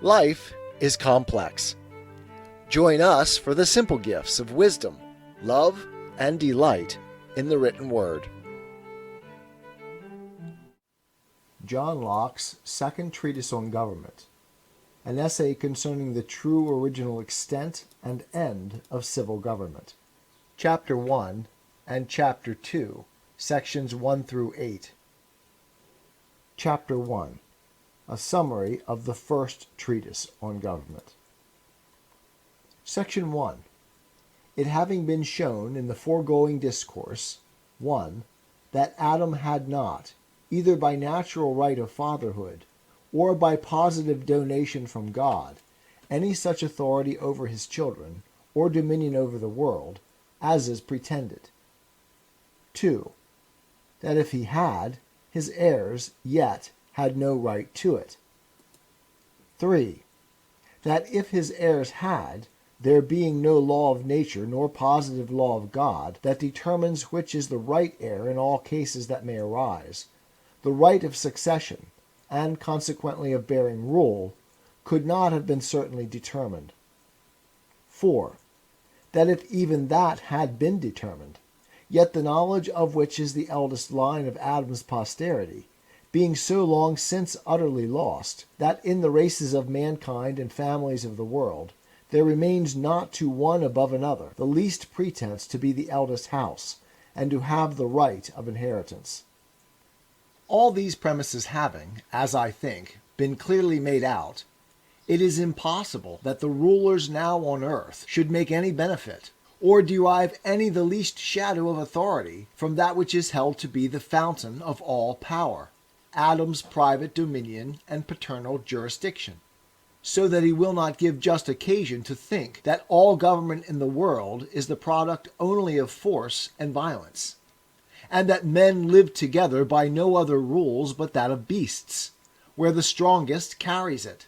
Life is complex. Join us for the simple gifts of wisdom, love, and delight in the written word. John Locke's Second Treatise on Government, an essay concerning the true original extent and end of civil government. Chapter 1 and Chapter 2, Sections 1 through 8. Chapter 1. A summary of the first treatise on government. Section 1. It having been shown in the foregoing discourse, 1. That Adam had not, either by natural right of fatherhood, or by positive donation from God, any such authority over his children, or dominion over the world, as is pretended. 2. That if he had, his heirs yet had no right to it. 3. That if his heirs had, there being no law of nature nor positive law of God that determines which is the right heir in all cases that may arise, the right of succession, and consequently of bearing rule, could not have been certainly determined. 4. That if even that had been determined, yet the knowledge of which is the eldest line of Adam's posterity, being so long since utterly lost, that in the races of mankind and families of the world, there remains not to one above another the least pretense to be the eldest house, and to have the right of inheritance. All these premises having, as I think, been clearly made out, it is impossible that the rulers now on earth should make any benefit, or derive any the least shadow of authority from that which is held to be the fountain of all power, Adam's private dominion and paternal jurisdiction, so that he will not give just occasion to think that all government in the world is the product only of force and violence, and that men live together by no other rules but that of beasts, where the strongest carries it,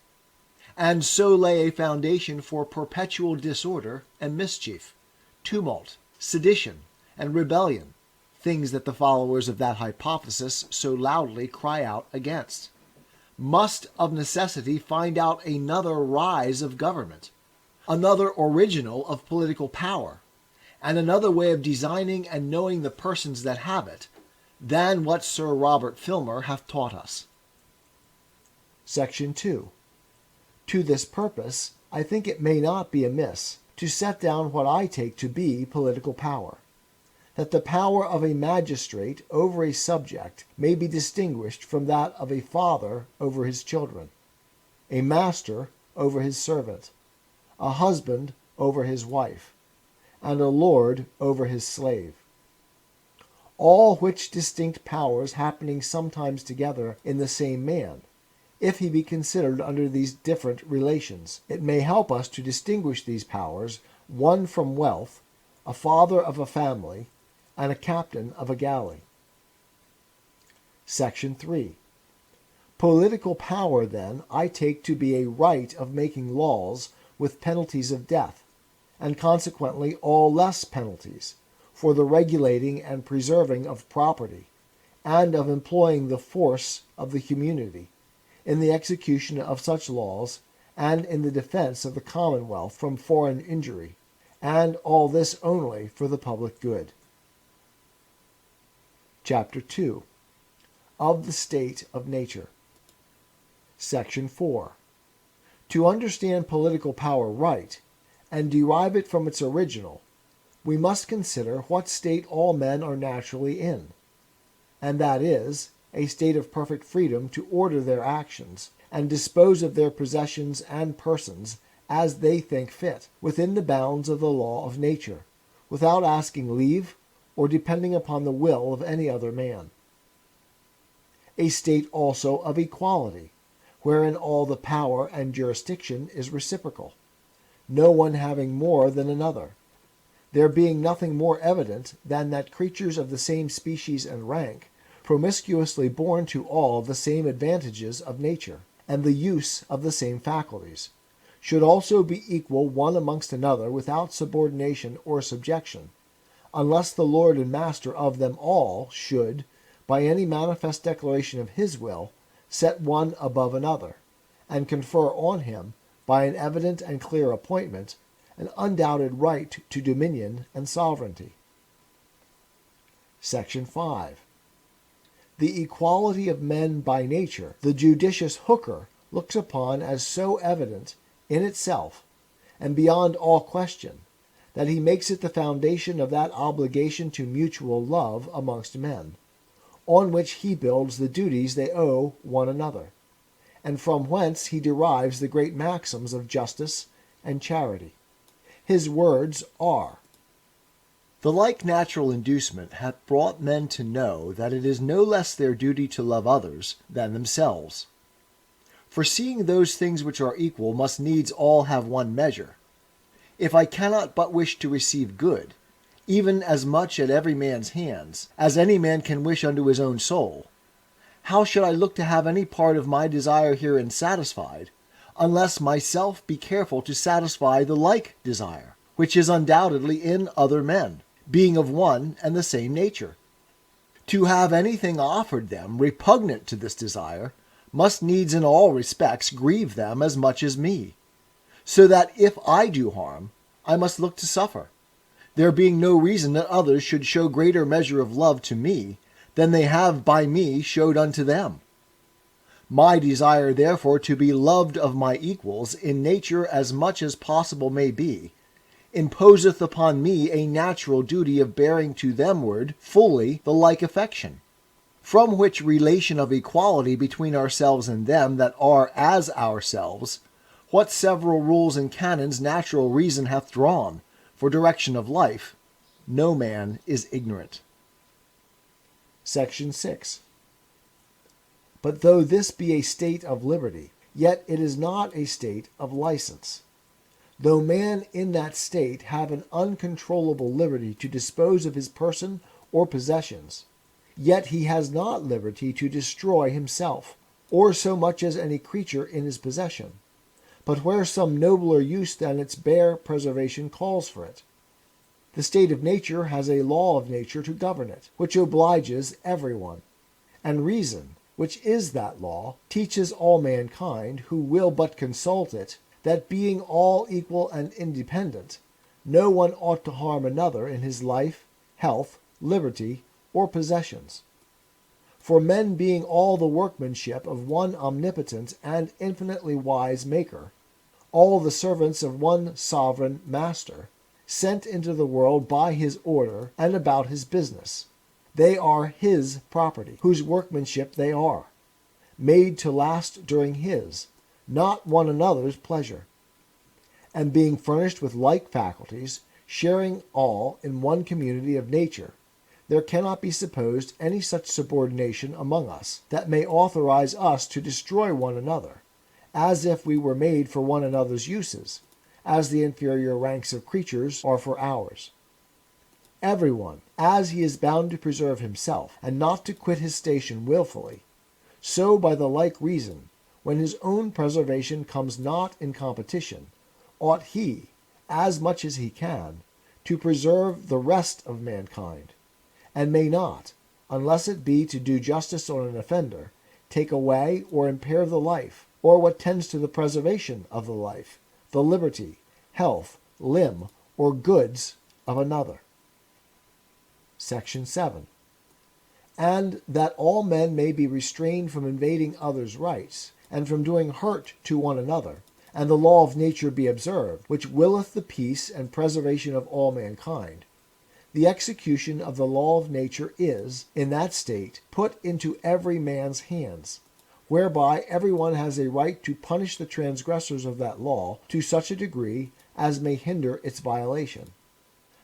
and so lay a foundation for perpetual disorder and mischief, tumult, sedition, and rebellion, things that the followers of that hypothesis so loudly cry out against, must of necessity find out another rise of government, another original of political power, and another way of designing and knowing the persons that have it, than what Sir Robert Filmer hath taught us. Section 2. To this purpose, I think it may not be amiss to set down what I take to be political power, that the power of a magistrate over a subject may be distinguished from that of a father over his children, a master over his servant, a husband over his wife, and a lord over his slave. All which distinct powers happening sometimes together in the same man, if he be considered under these different relations, it may help us to distinguish these powers, one from wealth, a father of a family, and a captain of a galley. Section 3. Political power, then, I take to be a right of making laws with penalties of death, and consequently all less penalties, for the regulating and preserving of property, and of employing the force of the community, in the execution of such laws, and in the defense of the commonwealth from foreign injury, and all this only for the public good. Chapter 2. Of the State of Nature. Section 4. To understand political power right, and derive it from its original, we must consider what state all men are naturally in, and that is, a state of perfect freedom to order their actions, and dispose of their possessions and persons as they think fit, within the bounds of the law of nature, without asking leave, or depending upon the will of any other man. A state also of equality, wherein all the power and jurisdiction is reciprocal, no one having more than another, there being nothing more evident than that creatures of the same species and rank, promiscuously born to all the same advantages of nature, and the use of the same faculties, should also be equal one amongst another without subordination or subjection, unless the Lord and Master of them all should, by any manifest declaration of his will, set one above another, and confer on him, by an evident and clear appointment, an undoubted right to dominion and sovereignty. Section 5. The equality of men by nature, the judicious Hooker looks upon as so evident in itself, and beyond all question, that he makes it the foundation of that obligation to mutual love amongst men, on which he builds the duties they owe one another, and from whence he derives the great maxims of justice and charity. His words are, "The like natural inducement hath brought men to know that it is no less their duty to love others than themselves. For seeing those things which are equal must needs all have one measure. If I cannot but wish to receive good, even as much at every man's hands, as any man can wish unto his own soul, how should I look to have any part of my desire herein satisfied, unless myself be careful to satisfy the like desire, which is undoubtedly in other men, being of one and the same nature? To have anything offered them repugnant to this desire must needs in all respects grieve them as much as me, so that if I do harm, I must look to suffer, there being no reason that others should show greater measure of love to me than they have by me showed unto them. My desire therefore to be loved of my equals in nature as much as possible may be, imposeth upon me a natural duty of bearing to themward fully the like affection. From which relation of equality between ourselves and them that are as ourselves, what several rules and canons natural reason hath drawn for direction of life, no man is ignorant." Section 6. But though this be a state of liberty, yet it is not a state of license. Though man in that state have an uncontrollable liberty to dispose of his person or possessions, yet he has not liberty to destroy himself, or so much as any creature in his possession, but where some nobler use than its bare preservation calls for it. The state of nature has a law of nature to govern it, which obliges everyone, and reason, which is that law, teaches all mankind, who will but consult it, that being all equal and independent, no one ought to harm another in his life, health, liberty, or possessions. For men being all the workmanship of one omnipotent and infinitely wise Maker, all the servants of one sovereign Master, sent into the world by his order and about his business, they are his property, whose workmanship they are, made to last during his, not one another's pleasure. And being furnished with like faculties, sharing all in one community of nature, there cannot be supposed any such subordination among us that may authorize us to destroy one another, as if we were made for one another's uses, as the inferior ranks of creatures are for ours. Everyone, as he is bound to preserve himself, and not to quit his station wilfully, so by the like reason, when his own preservation comes not in competition, ought he, as much as he can, to preserve the rest of mankind, and may not, unless it be to do justice on an offender, take away or impair the life, or what tends to the preservation of the life, the liberty, health, limb, or goods of another. Section 7. And that all men may be restrained from invading others' rights, and from doing hurt to one another, and the law of nature be observed, which willeth the peace and preservation of all mankind, the execution of the law of nature is, in that state, put into every man's hands, whereby every one has a right to punish the transgressors of that law to such a degree as may hinder its violation.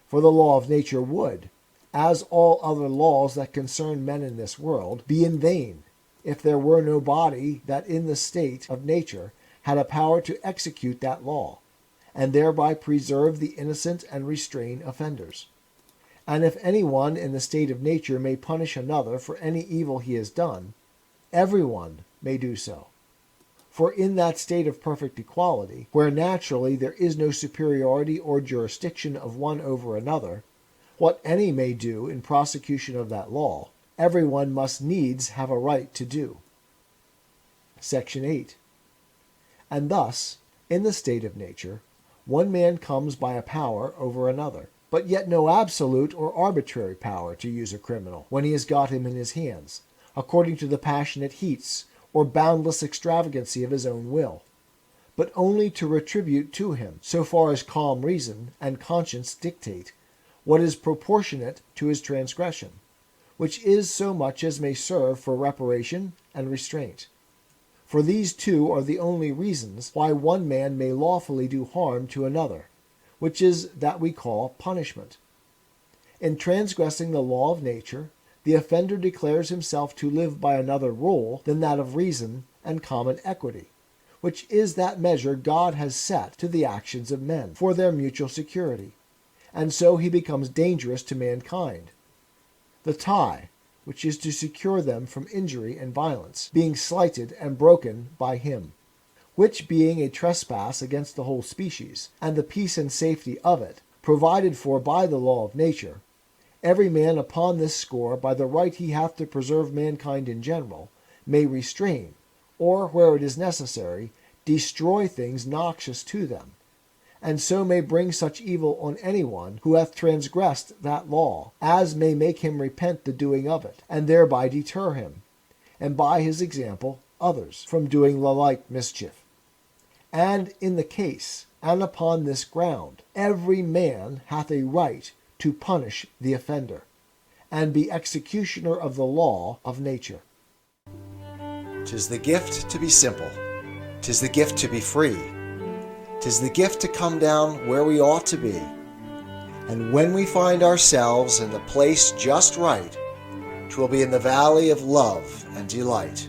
For the law of nature would, as all other laws that concern men in this world, be in vain, if there were no body that in the state of nature had a power to execute that law, and thereby preserve the innocent and restrain offenders. And if any one in the state of nature may punish another for any evil he has done, every one may do so. For in that state of perfect equality, where naturally there is no superiority or jurisdiction of one over another, what any may do in prosecution of that law, everyone must needs have a right to do. Section 8. And thus, in the state of nature, one man comes by a power over another, but yet no absolute or arbitrary power to use a criminal when he has got him in his hands, according to the passionate heats or boundless extravagancy of his own will, but only to retribute to him, so far as calm reason and conscience dictate, what is proportionate to his transgression, which is so much as may serve for reparation and restraint. For these two are the only reasons why one man may lawfully do harm to another, which is that we call punishment. In transgressing the law of nature, the offender declares himself to live by another rule than that of reason and common equity, which is that measure God has set to the actions of men for their mutual security, and so he becomes dangerous to mankind. The tie, which is to secure them from injury and violence, being slighted and broken by him, which being a trespass against the whole species, and the peace and safety of it, provided for by the law of nature, every man upon this score, by the right he hath to preserve mankind in general, may restrain, or, where it is necessary, destroy things noxious to them, and so may bring such evil on any one who hath transgressed that law, as may make him repent the doing of it, and thereby deter him, and by his example others, from doing the like mischief. And in the case, and upon this ground, every man hath a right to punish the offender, and be executioner of the law of nature. 'Tis the gift to be simple, 'tis the gift to be free, 'tis the gift to come down where we ought to be, and when we find ourselves in the place just right, 'twill be in the valley of love and delight.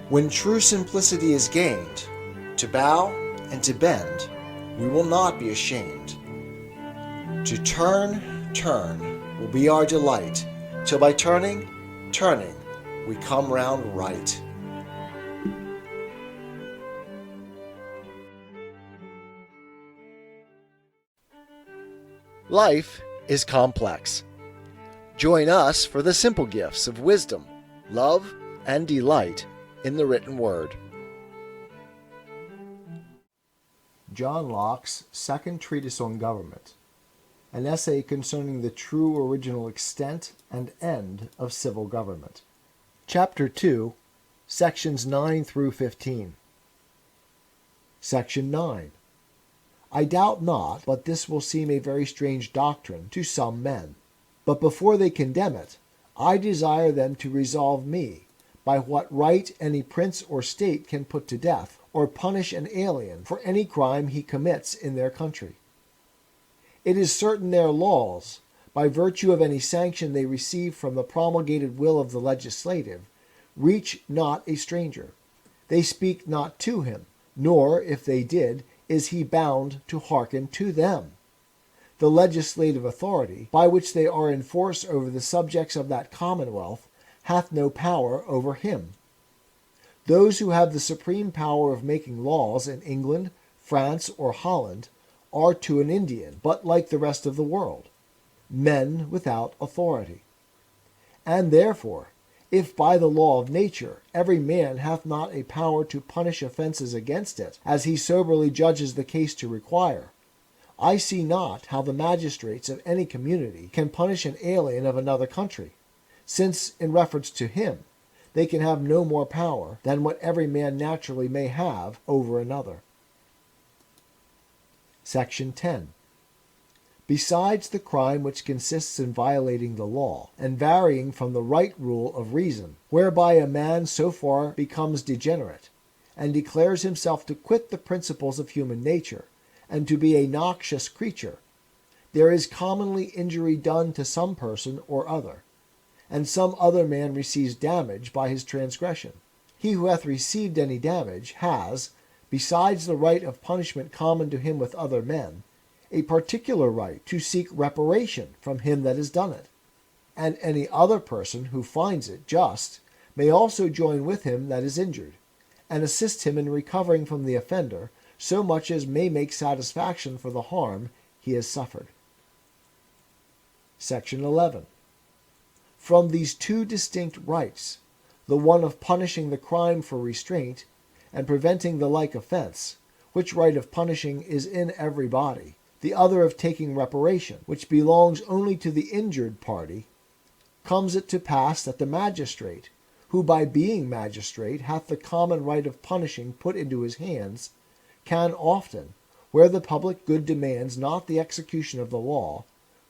When true simplicity is gained, to bow and to bend, we will not be ashamed. To turn will be our delight, till by turning, we come round right. Life is complex. Join us for the simple gifts of wisdom, love, and delight in the written word. John Locke's Second Treatise on Government, an essay concerning the true original extent and end of civil government. Chapter 2, Sections 9 through 15. Section 9. I doubt not but this will seem a very strange doctrine to some men, but before they condemn it, I desire them to resolve me, by what right any prince or state can put to death, or punish an alien for any crime he commits in their country. It is certain their laws, by virtue of any sanction they receive from the promulgated will of the legislative, reach not a stranger. They speak not to him, nor, if they did, is he bound to hearken to them. The legislative authority, by which they are in force over the subjects of that commonwealth, hath no power over him. Those who have the supreme power of making laws in England, France, or Holland are to an Indian, but like the rest of the world, men without authority. And therefore, if by the law of nature every man hath not a power to punish offenses against it, as he soberly judges the case to require, I see not how the magistrates of any community can punish an alien of another country, since, in reference to him, they can have no more power than what every man naturally may have over another. Section 10. Besides the crime which consists in violating the law, and varying from the right rule of reason, whereby a man so far becomes degenerate, and declares himself to quit the principles of human nature, and to be a noxious creature, there is commonly injury done to some person or other, and some other man receives damage by his transgression. He who hath received any damage has, besides the right of punishment common to him with other men, a particular right to seek reparation from him that has done it, and any other person who finds it just may also join with him that is injured, and assist him in recovering from the offender so much as may make satisfaction for the harm he has suffered. Section 11. From these two distinct rights, the one of punishing the crime for restraint, and preventing the like offense, which right of punishing is in every body, the other of taking reparation, which belongs only to the injured party, comes it to pass that the magistrate, who by being magistrate hath the common right of punishing put into his hands, can often, where the public good demands not the execution of the law,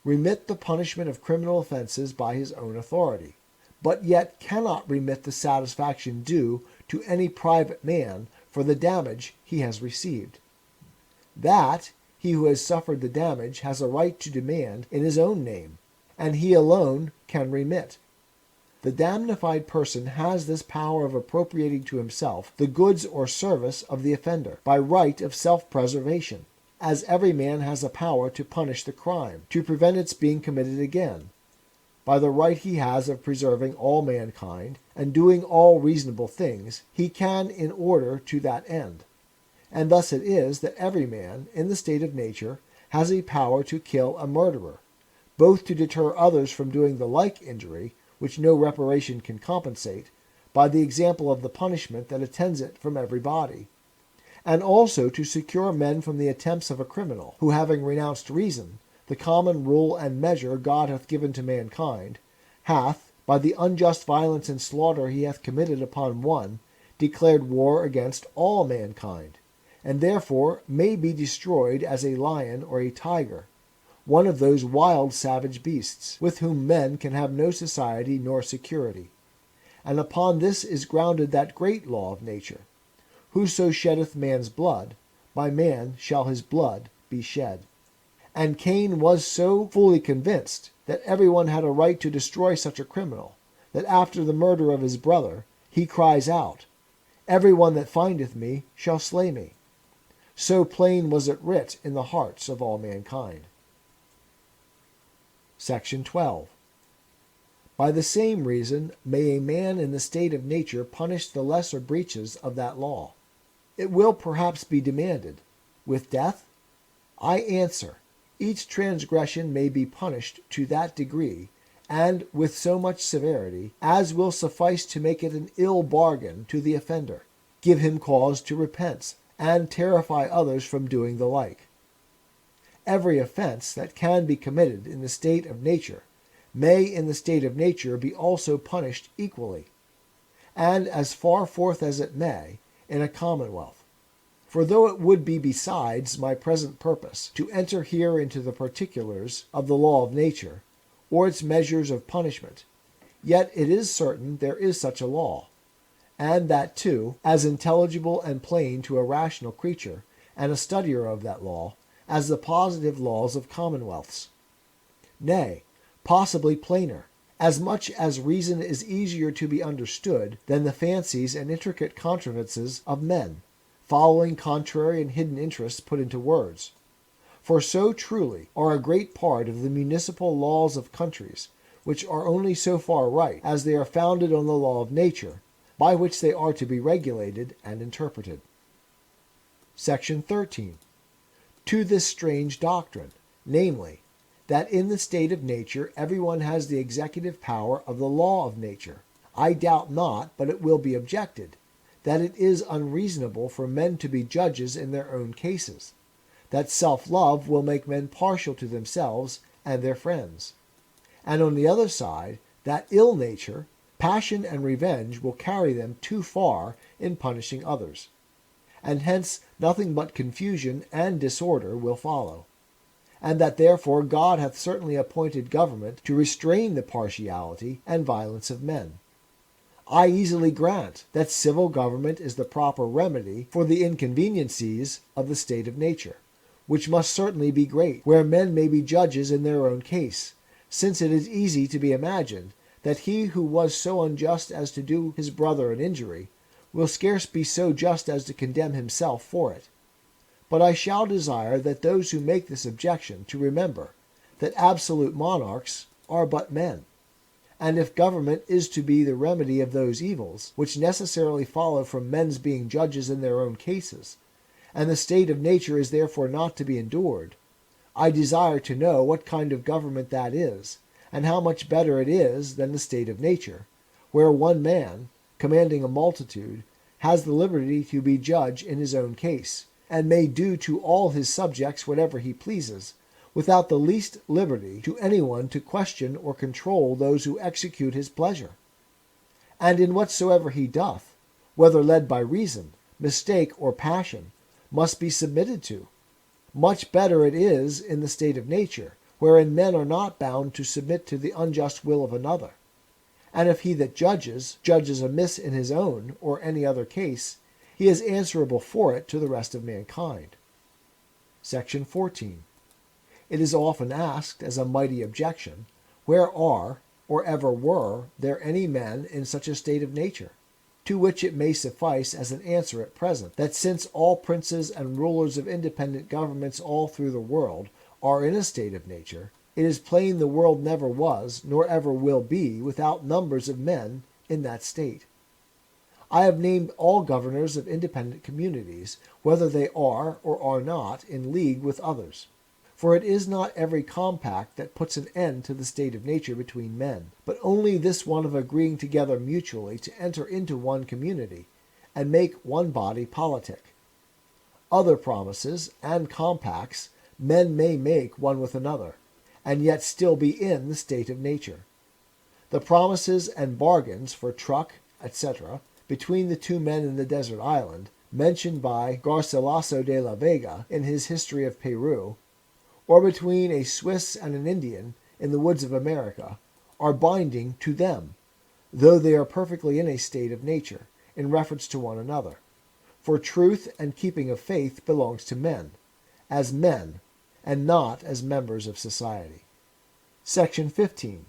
remit the punishment of criminal offences by his own authority, but yet cannot remit the satisfaction due to any private man for the damage he has received. That he who has suffered the damage has a right to demand in his own name, and he alone can remit. The damnified person has this power of appropriating to himself the goods or service of the offender, by right of self-preservation, as every man has a power to punish the crime, to prevent its being committed again, by the right he has of preserving all mankind, and doing all reasonable things he can in order to that end. And thus it is that every man, in the state of nature, has a power to kill a murderer, both to deter others from doing the like injury, which no reparation can compensate, by the example of the punishment that attends it from every body, and also to secure men from the attempts of a criminal, who having renounced reason, the common rule and measure God hath given to mankind, hath, by the unjust violence and slaughter he hath committed upon one, declared war against all mankind, and therefore may be destroyed as a lion or a tiger, one of those wild savage beasts, with whom men can have no society nor security. And upon this is grounded that great law of nature: whoso sheddeth man's blood, by man shall his blood be shed. And Cain was so fully convinced that everyone had a right to destroy such a criminal, that after the murder of his brother, he cries out, "Every one that findeth me shall slay me." So plain was it writ in the hearts of all mankind. Section 12. By the same reason may a man in the state of nature punish the lesser breaches of that law. It will perhaps be demanded, with death? I answer, each transgression may be punished to that degree, and with so much severity, as will suffice to make it an ill bargain to the offender, give him cause to repent, and terrify others from doing the like. Every offense that can be committed in the state of nature may in the state of nature be also punished equally, and as far forth as it may, in a commonwealth. For though it would be besides my present purpose to enter here into the particulars of the law of nature, or its measures of punishment, yet it is certain there is such a law, and that too as intelligible and plain to a rational creature, and a studier of that law, as the positive laws of commonwealths. Nay, possibly plainer, as much as reason is easier to be understood than the fancies and intricate contrivances of men, following contrary and hidden interests put into words. For so truly are a great part of the municipal laws of countries, which are only so far right as they are founded on the law of nature, by which they are to be regulated and interpreted. Section 13. To this strange doctrine, namely, that in the state of nature everyone has the executive power of the law of nature, I doubt not, but it will be objected, that it is unreasonable for men to be judges in their own cases, that self-love will make men partial to themselves and their friends, and on the other side, that ill nature, passion, and revenge will carry them too far in punishing others, and hence nothing but confusion and disorder will follow, and that therefore God hath certainly appointed government to restrain the partiality and violence of men. I easily grant that civil government is the proper remedy for the inconveniencies of the state of nature, which must certainly be great, where men may be judges in their own case, since it is easy to be imagined that he who was so unjust as to do his brother an injury will scarce be so just as to condemn himself for it. But I shall desire that those who make this objection to remember that absolute monarchs are but men, and if government is to be the remedy of those evils which necessarily follow from men's being judges in their own cases, and the state of nature is therefore not to be endured, I desire to know what kind of government that is, and how much better it is than the state of nature, where one man, commanding a multitude, has the liberty to be judge in his own case, and may do to all his subjects whatever he pleases, without the least liberty to anyone to question or control those who execute his pleasure. And in whatsoever he doth, whether led by reason, mistake, or passion, must be submitted to. Much better it is in the state of nature, wherein men are not bound to submit to the unjust will of another. And if he that judges amiss in his own or any other case, he is answerable for it to the rest of mankind. Section 14. It is often asked as a mighty objection, where are, or ever were, there any men in such a state of nature? To which it may suffice as an answer at present, that since all princes and rulers of independent governments all through the world are in a state of nature, it is plain the world never was, nor ever will be, without numbers of men in that state. I have named all governors of independent communities, whether they are or are not in league with others. For it is not every compact that puts an end to the state of nature between men, but only this one of agreeing together mutually to enter into one community, and make one body politic. Other promises and compacts men may make one with another, and yet still be in the state of nature. The promises and bargains for truck, etc., between the two men in the desert island, mentioned by Garcilaso de la Vega in his History of Peru, or between a Swiss and an Indian in the woods of America, are binding to them, though they are perfectly in a state of nature, in reference to one another. For truth and keeping of faith belongs to men, and not as members of society. Section 15.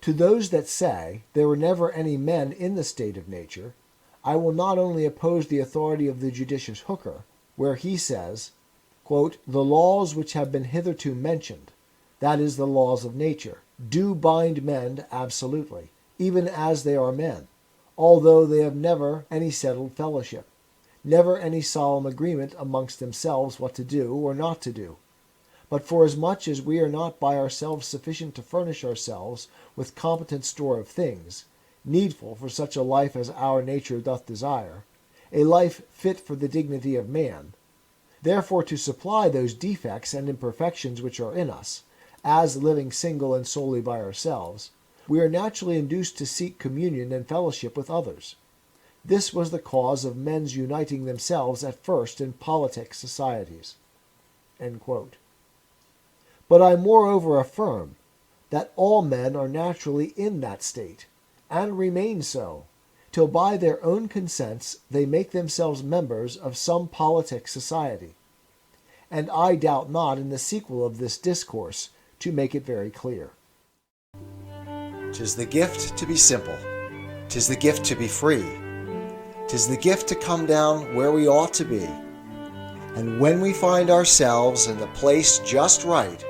To those that say there were never any men in the state of nature, I will not only oppose the authority of the judicious Hooker, where he says, quote, the laws which have been hitherto mentioned, that is, the laws of nature, do bind men absolutely, even as they are men, although they have never any settled fellowship, never any solemn agreement amongst themselves what to do or not to do. But forasmuch as we are not by ourselves sufficient to furnish ourselves with competent store of things, needful for such a life as our nature doth desire, a life fit for the dignity of man, therefore to supply those defects and imperfections which are in us, as living single and solely by ourselves, we are naturally induced to seek communion and fellowship with others. This was the cause of men's uniting themselves at first in politic societies. End quote. But I moreover affirm that all men are naturally in that state, and remain so, till by their own consents they make themselves members of some politic society. And I doubt not in the sequel of this discourse to make it very clear. 'Tis the gift to be simple, 'tis the gift to be free, 'tis the gift to come down where we ought to be, and when we find ourselves in the place just right,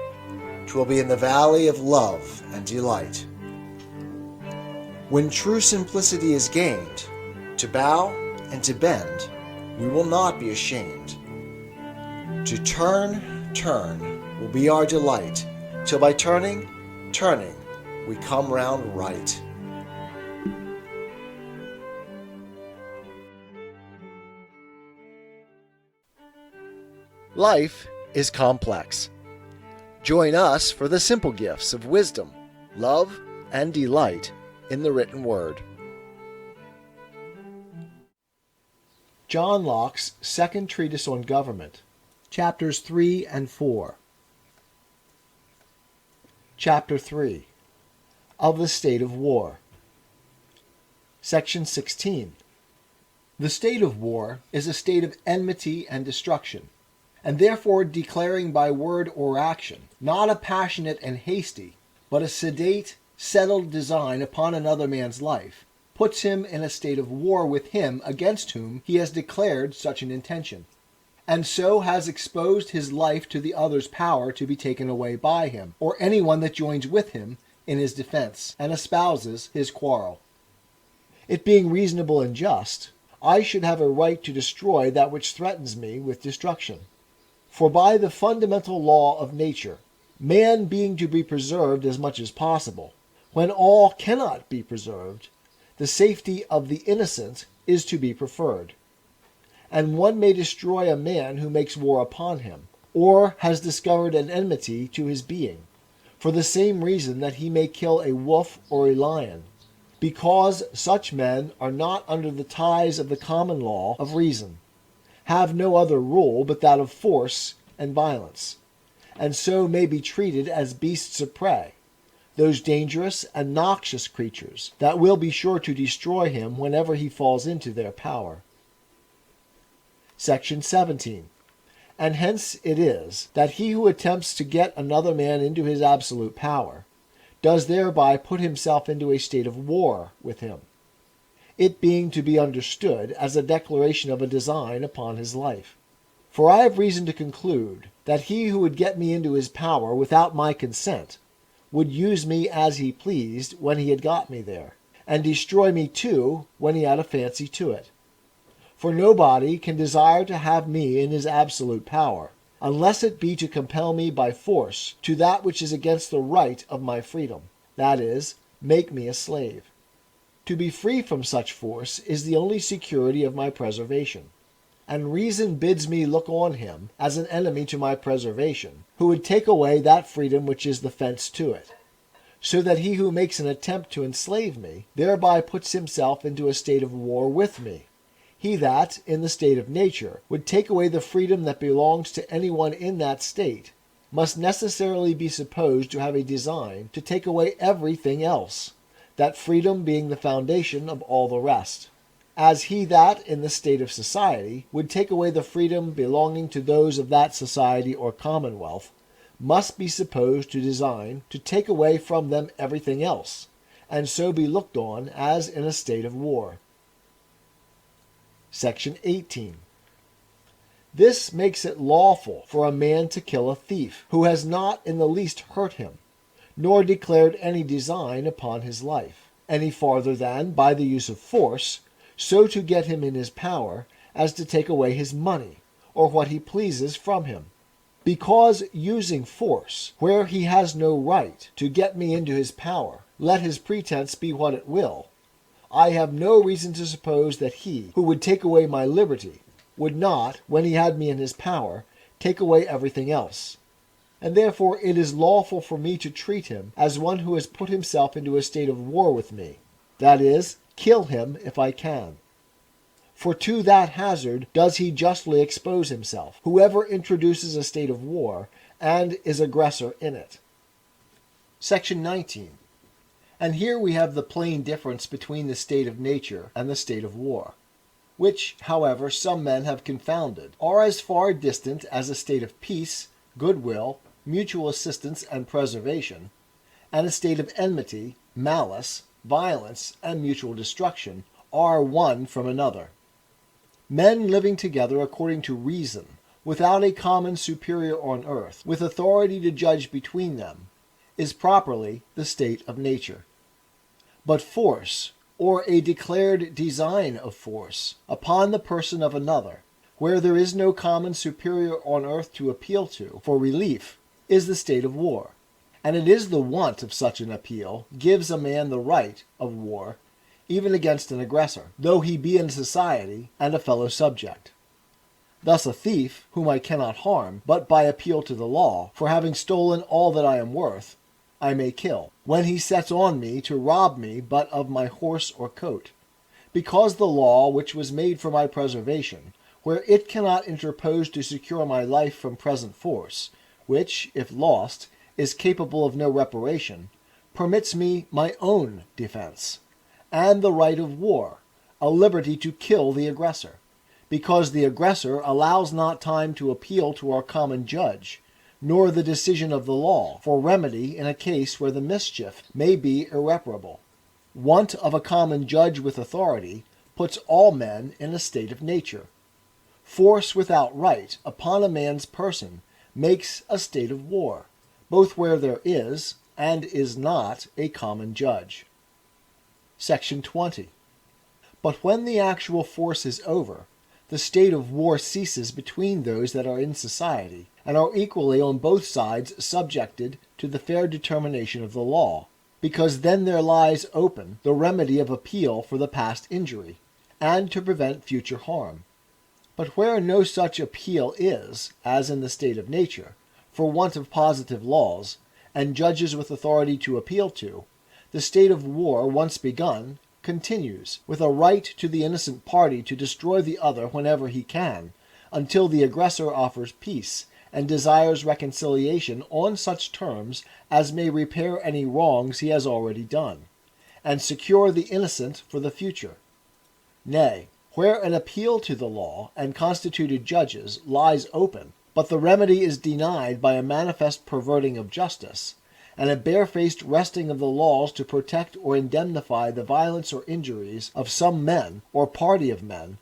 'twill be in the valley of love and delight. When true simplicity is gained, to bow and to bend, we will not be ashamed. To turn will be our delight, till by turning, we come round right. Life is complex. Join us for the simple gifts of wisdom, love, and delight in the written word. John Locke's Second Treatise on Government, Chapters 3 and 4. Chapter 3. Of the State of War. Section 16. The state of war is a state of enmity and destruction, and therefore declaring by word or action, not a passionate and hasty, but a sedate, settled design upon another man's life, puts him in a state of war with him against whom he has declared such an intention, and so has exposed his life to the other's power to be taken away by him, or anyone that joins with him in his defense, and espouses his quarrel. It being reasonable and just, I should have a right to destroy that which threatens me with destruction. For by the fundamental law of nature, man being to be preserved as much as possible, when all cannot be preserved, the safety of the innocent is to be preferred. And one may destroy a man who makes war upon him, or has discovered an enmity to his being, for the same reason that he may kill a wolf or a lion, because such men are not under the ties of the common law of reason, have no other rule but that of force and violence, and so may be treated as beasts of prey, those dangerous and noxious creatures that will be sure to destroy him whenever he falls into their power. Section 17. And hence it is that he who attempts to get another man into his absolute power does thereby put himself into a state of war with him, it being to be understood as a declaration of a design upon his life. For I have reason to conclude that he who would get me into his power without my consent would use me as he pleased when he had got me there, and destroy me too when he had a fancy to it. For nobody can desire to have me in his absolute power, unless it be to compel me by force to that which is against the right of my freedom, that is, make me a slave. To be free from such force is the only security of my preservation, and reason bids me look on him as an enemy to my preservation, who would take away that freedom which is the fence to it, so that he who makes an attempt to enslave me thereby puts himself into a state of war with me. He that, in the state of nature, would take away the freedom that belongs to anyone in that state, must necessarily be supposed to have a design to take away everything else, that freedom being the foundation of all the rest. As he that, in the state of society, would take away the freedom belonging to those of that society or commonwealth, must be supposed to design to take away from them everything else, and so be looked on as in a state of war. Section 18. This makes it lawful for a man to kill a thief, who has not in the least hurt him, nor declared any design upon his life, any farther than, by the use of force, so to get him in his power as to take away his money, or what he pleases from him. Because using force, where he has no right to get me into his power, let his pretense be what it will, I have no reason to suppose that he, who would take away my liberty, would not, when he had me in his power, take away everything else. And therefore it is lawful for me to treat him as one who has put himself into a state of war with me, that is, kill him if I can. For to that hazard does he justly expose himself, whoever introduces a state of war, and is aggressor in it. Section 19. And here we have the plain difference between the state of nature and the state of war, which, however, some men have confounded, are as far distant as a state of peace, goodwill, mutual assistance and preservation, and a state of enmity, malice, violence, and mutual destruction are one from another. Men living together according to reason, without a common superior on earth, with authority to judge between them, is properly the state of nature. But force, or a declared design of force, upon the person of another, where there is no common superior on earth to appeal to for relief, is the state of war. And it is the want of such an appeal gives a man the right of war, even against an aggressor, though he be in society and a fellow subject. Thus a thief, whom I cannot harm, but by appeal to the law, for having stolen all that I am worth, I may kill, when he sets on me to rob me but of my horse or coat, because the law which was made for my preservation, where it cannot interpose to secure my life from present force, which, if lost, is capable of no reparation, permits me my own defense, and the right of war, a liberty to kill the aggressor, because the aggressor allows not time to appeal to our common judge, nor the decision of the law, for remedy in a case where the mischief may be irreparable. Want of a common judge with authority puts all men in a state of nature. Force without right upon a man's person makes a state of war, both where there is and is not a common judge. Section 20. But when the actual force is over, the state of war ceases between those that are in society, and are equally on both sides subjected to the fair determination of the law, because then there lies open the remedy of appeal for the past injury, and to prevent future harm. But where no such appeal is, as in the state of nature, for want of positive laws, and judges with authority to appeal to, the state of war once begun continues, with a right to the innocent party to destroy the other whenever he can, until the aggressor offers peace, and desires reconciliation on such terms as may repair any wrongs he has already done, and secure the innocent for the future. Nay, where an appeal to the law and constituted judges lies open, but the remedy is denied by a manifest perverting of justice, and a barefaced wresting of the laws to protect or indemnify the violence or injuries of some men or party of men,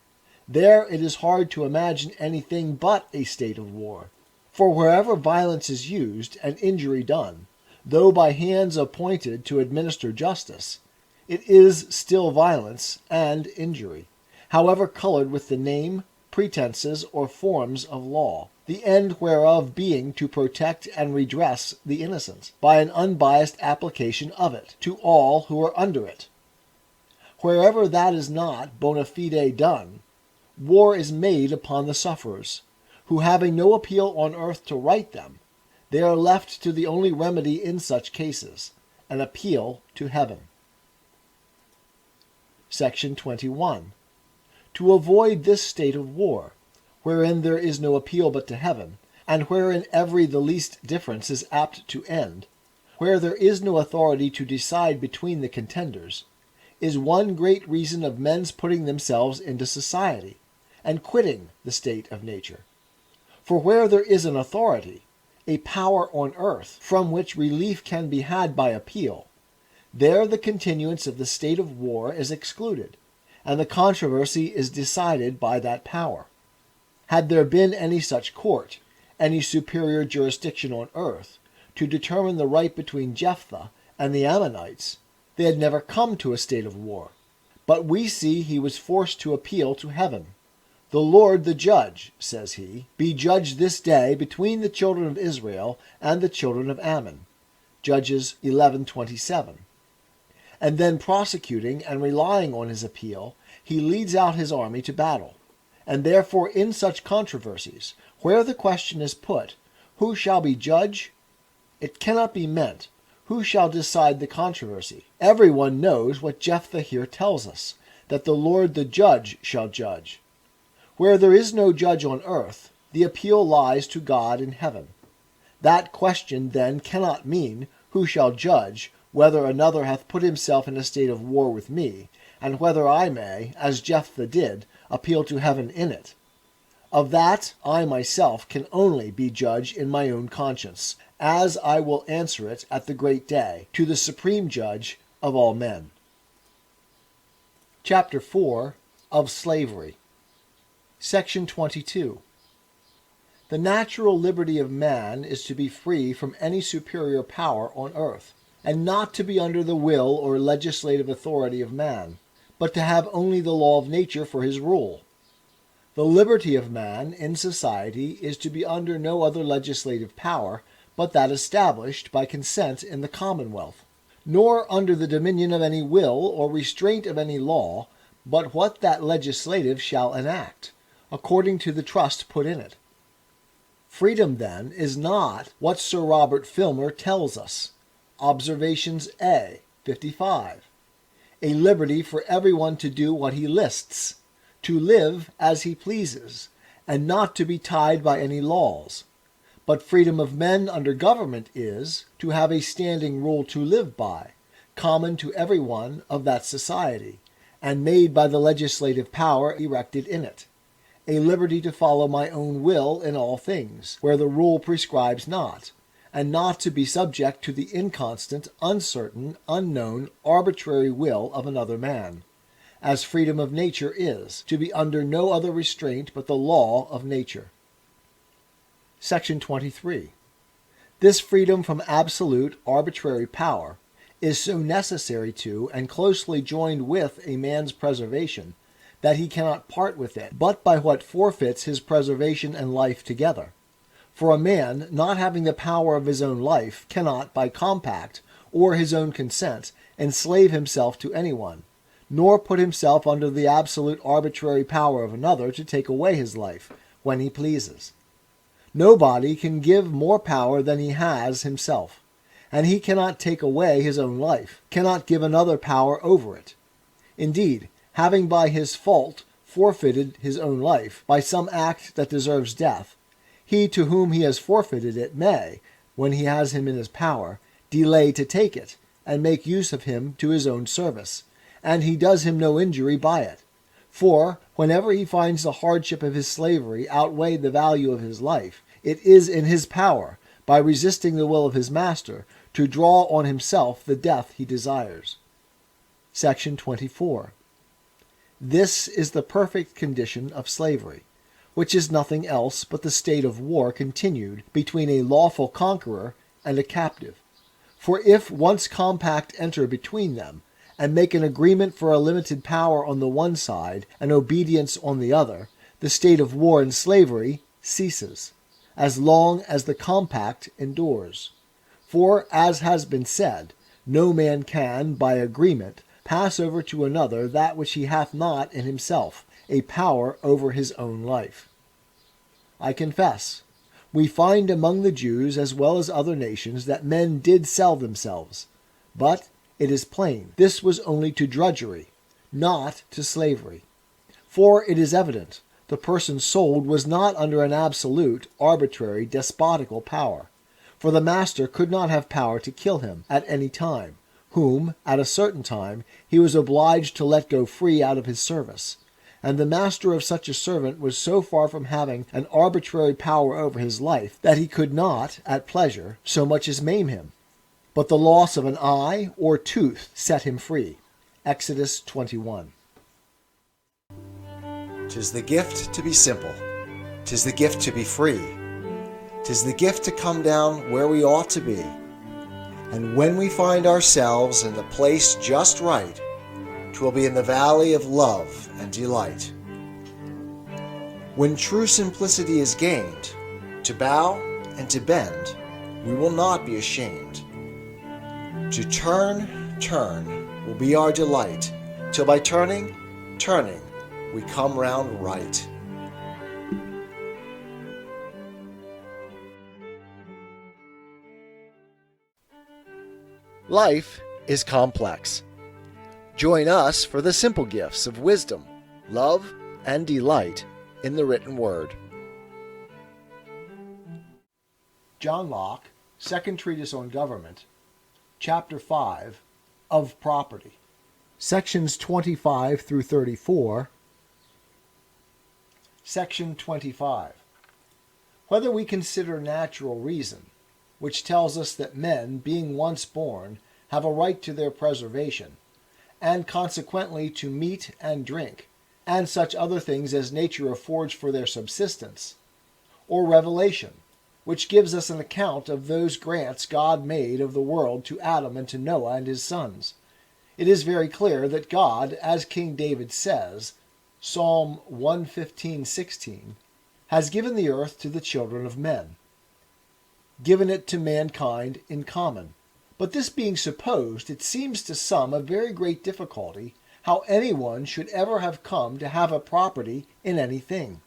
there it is hard to imagine anything but a state of war. For wherever violence is used and injury done, though by hands appointed to administer justice, it is still violence and injury, however colored with the name, pretenses, or forms of law, the end whereof being to protect and redress the innocent, by an unbiased application of it to all who are under it. Wherever that is not bona fide done, war is made upon the sufferers, who having no appeal on earth to right them, they are left to the only remedy in such cases, an appeal to heaven. Section 21. To avoid this state of war, wherein there is no appeal but to heaven, and wherein every the least difference is apt to end, where there is no authority to decide between the contenders, is one great reason of men's putting themselves into society, and quitting the state of nature. For where there is an authority, a power on earth, from which relief can be had by appeal, there the continuance of the state of war is excluded, and the controversy is decided by that power. Had there been any such court, any superior jurisdiction on earth, to determine the right between Jephthah and the Ammonites, they had never come to a state of war. But we see he was forced to appeal to heaven. The Lord the judge, says he, be judge this day between the children of Israel and the children of Ammon. Judges 11:27. And then prosecuting and relying on his appeal, he leads out his army to battle. And therefore in such controversies, where the question is put, who shall be judge? It cannot be meant, who shall decide the controversy? Everyone knows what Jephthah here tells us, that the Lord the judge shall judge. Where there is no judge on earth, the appeal lies to God in heaven. That question then cannot mean, who shall judge, whether another hath put himself in a state of war with me, and whether I may, as Jephthah did, appeal to heaven in it. Of that I myself can only be judge in my own conscience, as I will answer it at the great day, to the supreme judge of all men. Chapter 4 of Slavery. Section 22. The natural liberty of man is to be free from any superior power on earth, and not to be under the will or legislative authority of man, but to have only the law of nature for his rule. The liberty of man in society is to be under no other legislative power but that established by consent in the commonwealth, nor under the dominion of any will or restraint of any law, but what that legislative shall enact, according to the trust put in it. Freedom, then, is not what Sir Robert Filmer tells us. Observations A, 55. A liberty for everyone to do what he lists, to live as he pleases, and not to be tied by any laws. But freedom of men under government is, to have a standing rule to live by, common to every one of that society, and made by the legislative power erected in it. A liberty to follow my own will in all things, where the rule prescribes not, and not to be subject to the inconstant, uncertain, unknown, arbitrary will of another man, as freedom of nature is, to be under no other restraint but the law of nature. Section 23. This freedom from absolute, arbitrary power is so necessary to and closely joined with a man's preservation that he cannot part with it, but by what forfeits his preservation and life together. For a man, not having the power of his own life, cannot, by compact or his own consent, enslave himself to anyone, nor put himself under the absolute arbitrary power of another to take away his life when he pleases. Nobody can give more power than he has himself, and he cannot take away his own life, cannot give another power over it. Indeed, having by his fault forfeited his own life by some act that deserves death, he to whom he has forfeited it may, when he has him in his power, delay to take it, and make use of him to his own service, and he does him no injury by it. For, whenever he finds the hardship of his slavery outweigh the value of his life, it is in his power, by resisting the will of his master, to draw on himself the death he desires. Section 24. This is the perfect condition of slavery, which is nothing else but the state of war continued between a lawful conqueror and a captive. For if once compact enter between them, and make an agreement for a limited power on the one side and obedience on the other, the state of war and slavery ceases, as long as the compact endures. For, as has been said, no man can, by agreement, pass over to another that which he hath not in himself, a power over his own life. I confess, we find among the Jews as well as other nations that men did sell themselves, but it is plain this was only to drudgery, not to slavery. For it is evident the person sold was not under an absolute, arbitrary, despotical power, for the master could not have power to kill him at any time, whom, at a certain time, he was obliged to let go free out of his service. And the master of such a servant was so far from having an arbitrary power over his life that he could not, at pleasure, so much as maim him. But the loss of an eye or tooth set him free. Exodus 21. 'Tis the gift to be simple. 'Tis the gift to be free. 'Tis the gift to come down where we ought to be. And when we find ourselves in the place just right, 'twill be in the valley of love and delight. When true simplicity is gained, to bow and to bend, we will not be ashamed. To turn will be our delight, till by turning, we come round right. Life is complex. Join us for the simple gifts of wisdom, love, and delight in the written word. John Locke, Second Treatise on Government, Chapter 5, of Property, Sections 25 through 34. Section 25. Whether we consider natural reason, which tells us that men, being once born, have a right to their preservation, and consequently to meat and drink, and such other things as nature affords for their subsistence, or revelation, which gives us an account of those grants God made of the world to Adam and to Noah and his sons, it is very clear that God, as King David says, Psalm 115:16, has given the earth to the children of men, given it to mankind in common. But this being supposed, it seems to some a very great difficulty how anyone should ever have come to have a property in anything.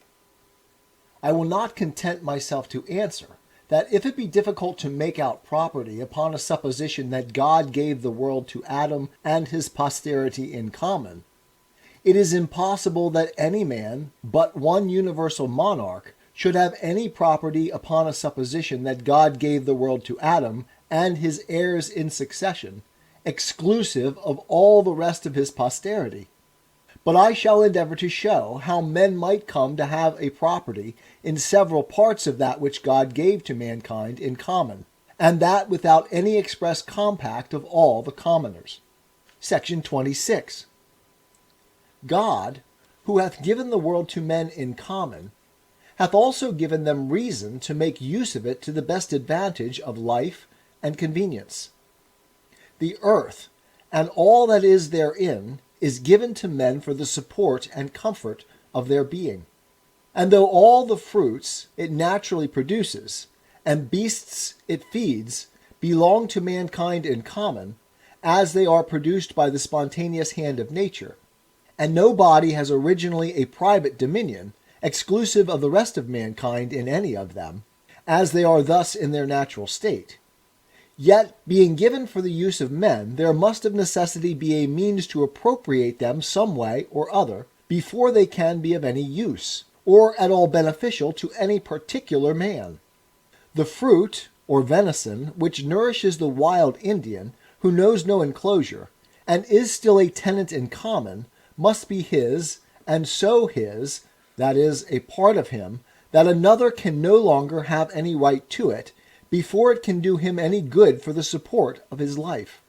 I will not content myself to answer that if it be difficult to make out property upon a supposition that God gave the world to Adam and his posterity in common, it is impossible that any man but one universal monarch should have any property upon a supposition that God gave the world to Adam and his heirs in succession, exclusive of all the rest of his posterity. But I shall endeavor to show how men might come to have a property in several parts of that which God gave to mankind in common, and that without any express compact of all the commoners. Section 26. God, who hath given the world to men in common, hath also given them reason to make use of it to the best advantage of life and convenience. The earth, and all that is therein, is given to men for the support and comfort of their being. And though all the fruits it naturally produces, and beasts it feeds, belong to mankind in common, as they are produced by the spontaneous hand of nature, and no body has originally a private dominion, exclusive of the rest of mankind in any of them, as they are thus in their natural state. Yet, being given for the use of men, there must of necessity be a means to appropriate them some way or other, before they can be of any use, or at all beneficial to any particular man. The fruit, or venison, which nourishes the wild Indian, who knows no enclosure, and is still a tenant in common, must be his, and so his, that is, a part of him, that another can no longer have any right to it, before it can do him any good for the support of his life.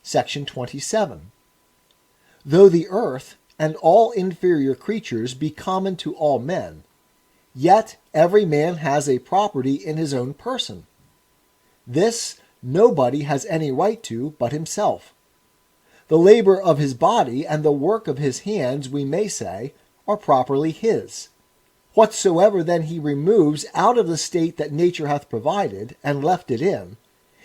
Section 27. Though the earth and all inferior creatures be common to all men, yet every man has a property in his own person. This nobody has any right to but himself. The labor of his body and the work of his hands, we may say, are properly his. Whatsoever then he removes out of the state that nature hath provided, and left it in,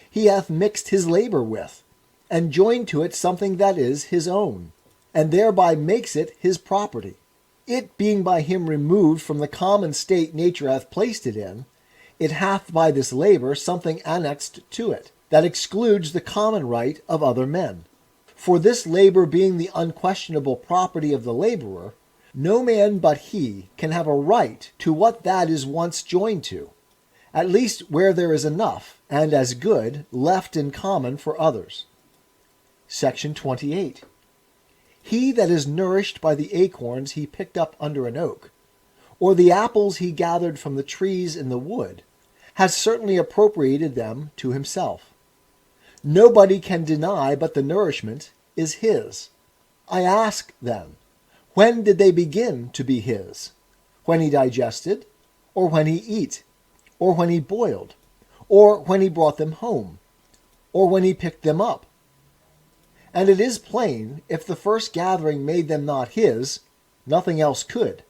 he hath mixed his labor with, and joined to it something that is his own, and thereby makes it his property. It being by him removed from the common state nature hath placed it in, it hath by this labor something annexed to it, that excludes the common right of other men. For this labor being the unquestionable property of the laborer, no man but he can have a right to what that is once joined to, at least where there is enough, and as good, left in common for others. Section 28. He that is nourished by the acorns he picked up under an oak, or the apples he gathered from the trees in the wood, has certainly appropriated them to himself. Nobody can deny but the nourishment is his. I ask, then, when did they begin to be his? When he digested, or when he eat, or when he boiled, or when he brought them home, or when he picked them up? And it is plain, if the first gathering made them not his, nothing else could.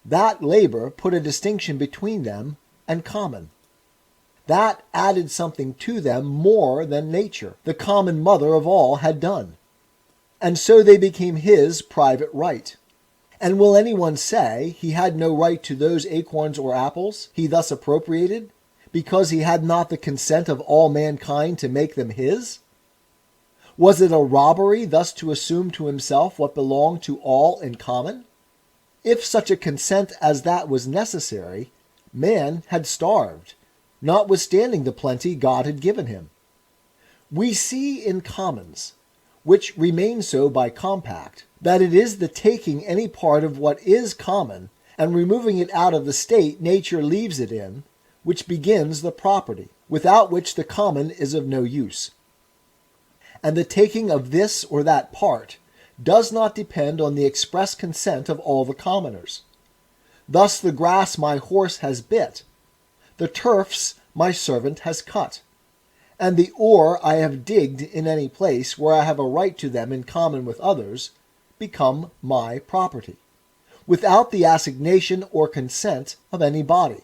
That labor put a distinction between them and common. That added something to them more than nature, the common mother of all, had done. And so they became his private right. And will anyone say he had no right to those acorns or apples he thus appropriated, because he had not the consent of all mankind to make them his? Was it a robbery thus to assume to himself what belonged to all in common? If such a consent as that was necessary, man had starved, notwithstanding the plenty God had given him. We see in commons, which remain so by compact, that it is the taking any part of what is common, and removing it out of the state nature leaves it in, which begins the property, without which the common is of no use. And the taking of this or that part does not depend on the express consent of all the commoners. Thus the grass my horse has bit, the turfs my servant has cut, and the ore I have digged in any place where I have a right to them in common with others, become my property, without the assignation or consent of any body.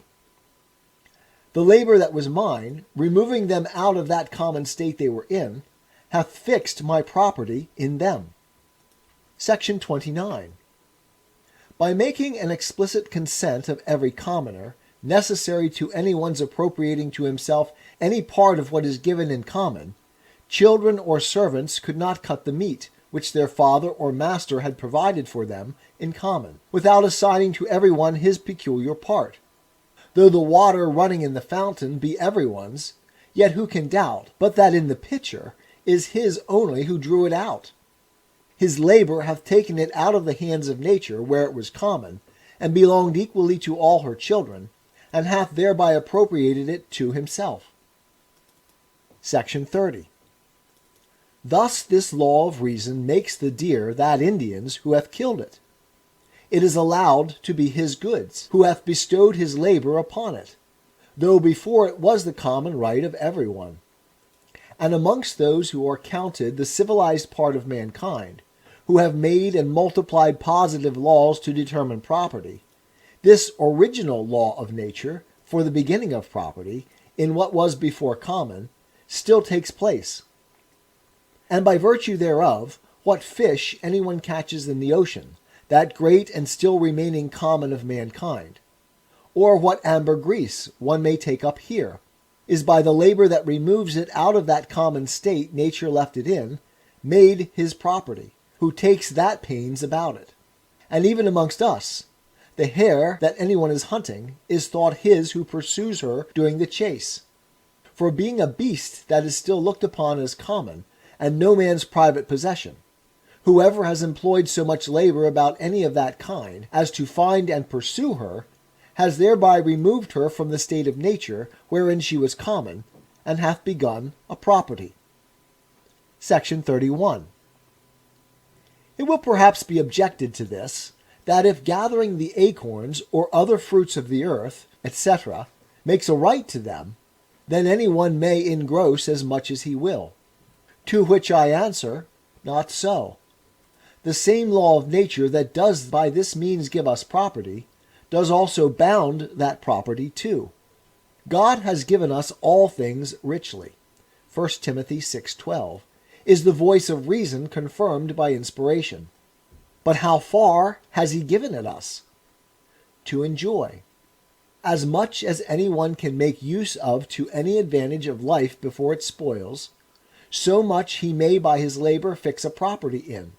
The labor that was mine, removing them out of that common state they were in, hath fixed my property in them. Section 29. By making an explicit consent of every commoner, necessary to anyone's appropriating to himself any part of what is given in common, children or servants could not cut the meat which their father or master had provided for them in common, without assigning to everyone his peculiar part. Though the water running in the fountain be everyone's, yet who can doubt but that in the pitcher is his only who drew it out? His labor hath taken it out of the hands of nature where it was common, and belonged equally to all her children, and hath thereby appropriated it to himself. Section 30. Thus this law of reason makes the deer that Indian's who hath killed it. It is allowed to be his goods, who hath bestowed his labor upon it, though before it was the common right of every one. And amongst those who are counted the civilized part of mankind, who have made and multiplied positive laws to determine property, this original law of nature, for the beginning of property, in what was before common, still takes place. and by virtue thereof, what fish anyone catches in the ocean, that great and still remaining common of mankind, or what ambergris one may take up here, is by the labor that removes it out of that common state nature left it in, made his property, who takes that pains about it. And even amongst us, the hare that anyone is hunting is thought his who pursues her during the chase. For being a beast that is still looked upon as common, and no man's private possession, whoever has employed so much labor about any of that kind as to find and pursue her, has thereby removed her from the state of nature wherein she was common, and hath begun a property. Section 31. It will perhaps be objected to this, that if gathering the acorns or other fruits of the earth, etc., makes a right to them, then any one may engross as much as he will. To which I answer, not so. The same law of nature that does by this means give us property, does also bound that property too. God has given us all things richly. 1 Timothy 6:12 is the voice of reason confirmed by inspiration. But how far has he given it us? To enjoy. As much as anyone can make use of to any advantage of life before it spoils, so much he may by his labor fix a property in.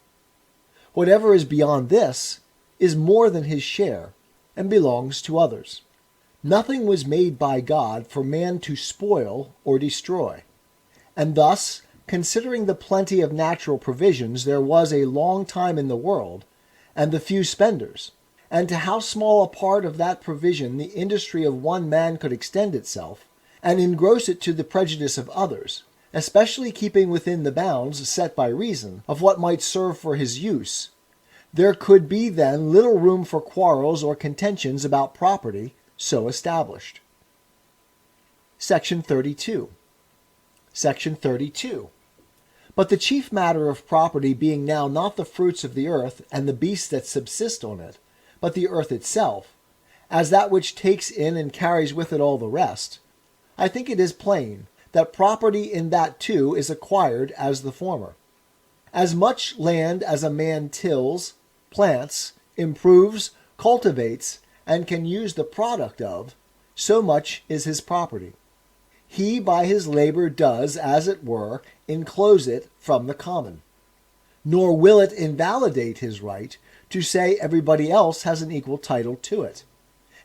Whatever is beyond this is more than his share, and belongs to others. Nothing was made by God for man to spoil or destroy. And thus, considering the plenty of natural provisions there was a long time in the world, and the few spenders, and to how small a part of that provision the industry of one man could extend itself, and engross it to the prejudice of others, especially keeping within the bounds set by reason of what might serve for his use, there could be then little room for quarrels or contentions about property so established. Section 32. Section 32. But the chief matter of property being now not the fruits of the earth and the beasts that subsist on it, but the earth itself, as that which takes in and carries with it all the rest, I think it is plain that property in that too is acquired as the former. As much land as a man tills, plants, improves, cultivates, and can use the product of, so much is his property. He by his labor does, as it were, enclose it from the common. Nor will it invalidate his right to say everybody else has an equal title to it,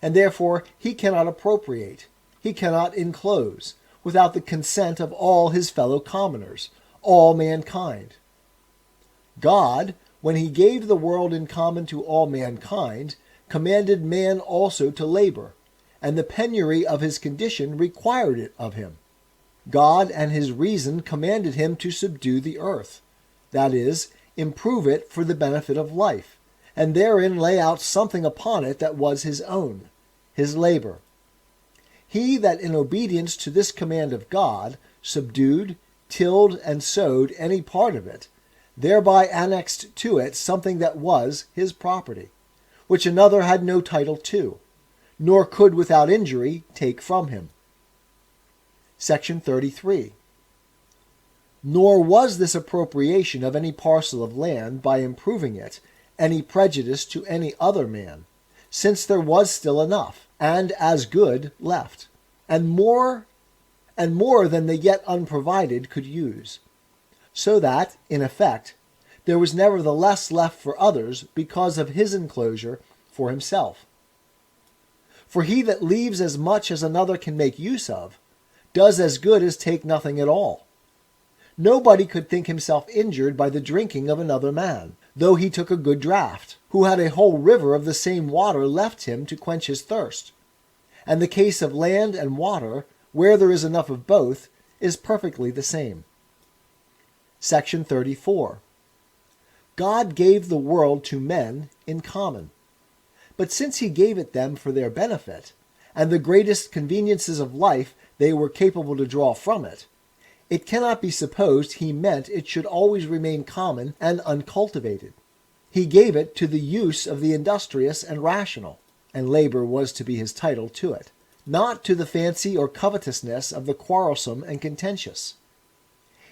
and therefore he cannot appropriate, he cannot enclose, without the consent of all his fellow commoners, all mankind. God, when he gave the world in common to all mankind, commanded man also to labor, and the penury of his condition required it of him. God and his reason commanded him to subdue the earth, that is, improve it for the benefit of life, and therein lay out something upon it that was his own, his labor. He that in obedience to this command of God subdued, tilled, and sowed any part of it, thereby annexed to it something that was his property, which another had no title to, nor could without injury take from him. Section 33. Nor was this appropriation of any parcel of land by improving it any prejudice to any other man, since there was still enough, and as good left, and more than the yet unprovided could use. So that, in effect, there was nevertheless left for others because of his enclosure for himself. For he that leaves as much as another can make use of, does as good as take nothing at all. Nobody could think himself injured by the drinking of another man, though he took a good draught, who had a whole river of the same water left him to quench his thirst. And the case of land and water, where there is enough of both, is perfectly the same. Section 34. God gave the world to men in common. But since he gave it them for their benefit, and the greatest conveniences of life they were capable to draw from it, it cannot be supposed he meant it should always remain common and uncultivated. He gave it to the use of the industrious and rational, and labor was to be his title to it, not to the fancy or covetousness of the quarrelsome and contentious.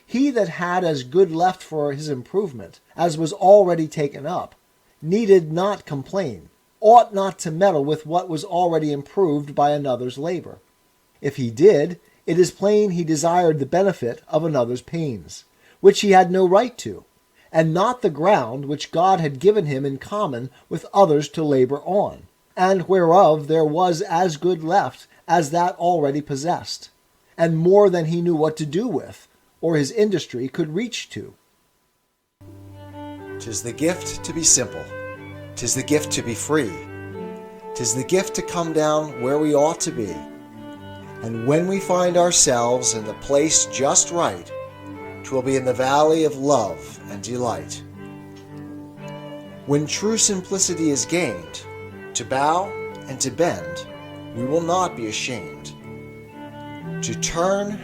He that had as good left for his improvement as was already taken up, needed not complain, ought not to meddle with what was already improved by another's labor. If he did, it is plain he desired the benefit of another's pains, which he had no right to, and not the ground which God had given him in common with others to labor on, and whereof there was as good left as that already possessed, and more than he knew what to do with, or his industry could reach to. 'Tis the gift to be simple. 'Tis the gift to be free. 'Tis the gift to come down where we ought to be. And when we find ourselves in the place just right, 'twill be in the valley of love and delight. When true simplicity is gained, to bow and to bend, we will not be ashamed. To turn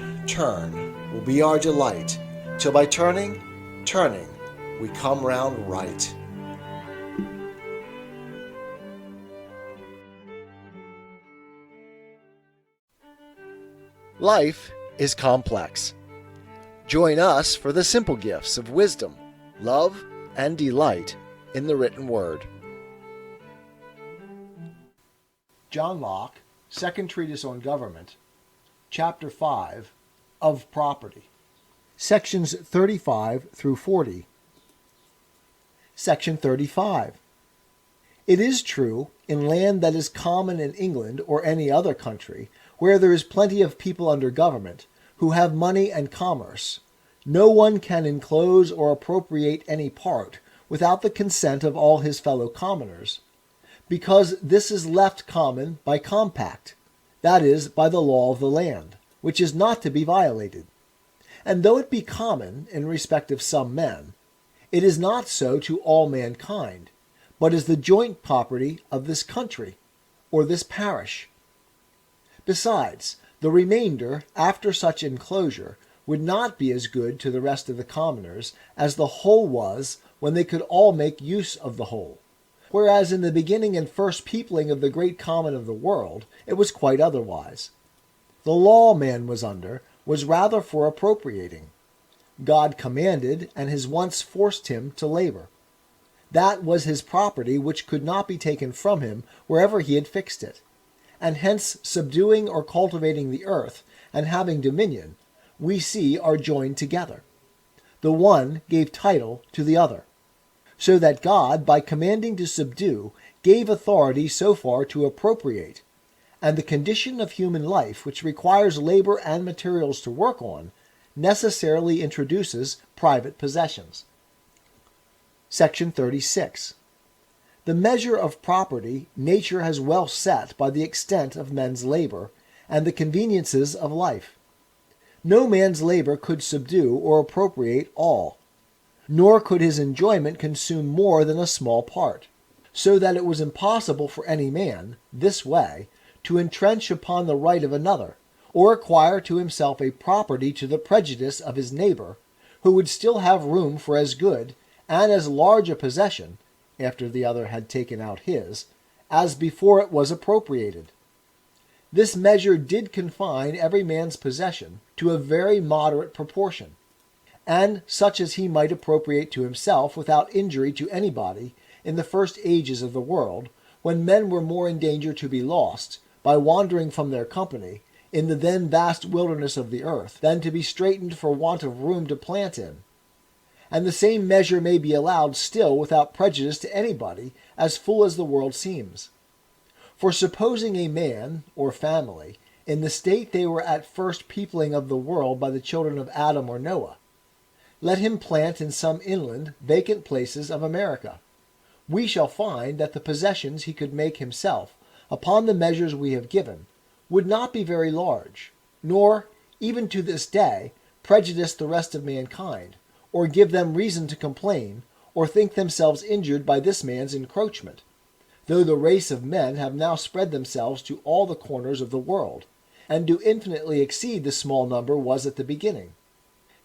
will be our delight, till by turning, we come round right. Life is complex. Join us for the simple gifts of wisdom, love, and delight in the written word. John Locke, Second Treatise on Government, Chapter 5, of Property, Sections 35 through 40. Section 35. It is true, in land that is common in England or any other country, where there is plenty of people under government, who have money and commerce, no one can enclose or appropriate any part without the consent of all his fellow commoners, because this is left common by compact, that is, by the law of the land, which is not to be violated. And though it be common in respect of some men, it is not so to all mankind, but is the joint property of this country, or this parish. Besides, the remainder, after such enclosure, would not be as good to the rest of the commoners as the whole was when they could all make use of the whole. Whereas in the beginning and first peopling of the great common of the world, it was quite otherwise. The law man was under was rather for appropriating. God commanded, and his wants forced him to labor. That was his property which could not be taken from him wherever he had fixed it. And hence subduing or cultivating the earth, and having dominion, we see are joined together. The one gave title to the other. So that God, by commanding to subdue, gave authority so far to appropriate, and the condition of human life, which requires labor and materials to work on, necessarily introduces private possessions. Section 36. The measure of property nature has well set by the extent of men's labor and the conveniences of life. No man's labor could subdue or appropriate all, nor could his enjoyment consume more than a small part, so that it was impossible for any man, this way, to entrench upon the right of another, or acquire to himself a property to the prejudice of his neighbor, who would still have room for as good and as large a possession, after the other had taken out his, as before it was appropriated. This measure did confine every man's possession to a very moderate proportion, and such as he might appropriate to himself without injury to anybody in the first ages of the world, when men were more in danger to be lost, by wandering from their company, in the then vast wilderness of the earth, than to be straitened for want of room to plant in. And the same measure may be allowed still without prejudice to anybody, as full as the world seems. For supposing a man, or family, in the state they were at first peopling of the world by the children of Adam or Noah, let him plant in some inland, vacant places of America, we shall find that the possessions he could make himself, upon the measures we have given, would not be very large, nor, even to this day, prejudice the rest of mankind, or give them reason to complain, or think themselves injured by this man's encroachment, though the race of men have now spread themselves to all the corners of the world, and do infinitely exceed the small number was at the beginning.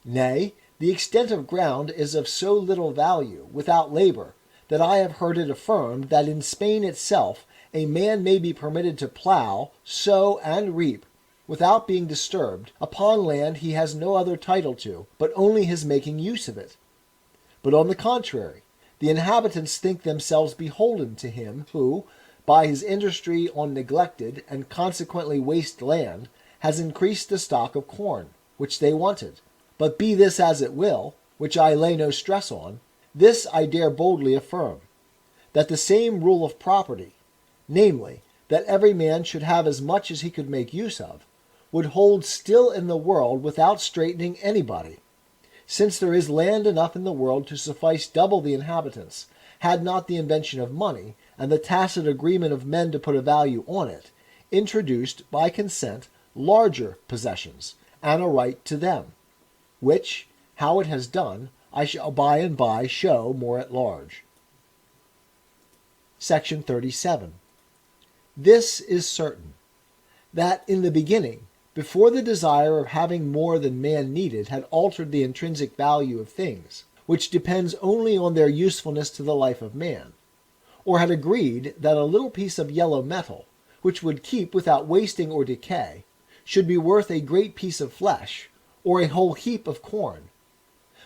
Nay, the extent of ground is of so little value, without labor, that I have heard it affirmed that in Spain itself a man may be permitted to plough, sow, and reap without being disturbed, upon land he has no other title to, but only his making use of it. But on the contrary, the inhabitants think themselves beholden to him who, by his industry on neglected and consequently waste land, has increased the stock of corn, which they wanted. But be this as it will, which I lay no stress on, this I dare boldly affirm, that the same rule of property, namely, that every man should have as much as he could make use of, would hold still in the world without straitening anybody, since there is land enough in the world to suffice double the inhabitants, had not the invention of money, and the tacit agreement of men to put a value on it, introduced by consent larger possessions, and a right to them, which, how it has done, I shall by and by show more at large. Section 37. This is certain, that in the beginning, before the desire of having more than man needed had altered the intrinsic value of things, which depends only on their usefulness to the life of man, or had agreed that a little piece of yellow metal, which would keep without wasting or decay, should be worth a great piece of flesh, or a whole heap of corn,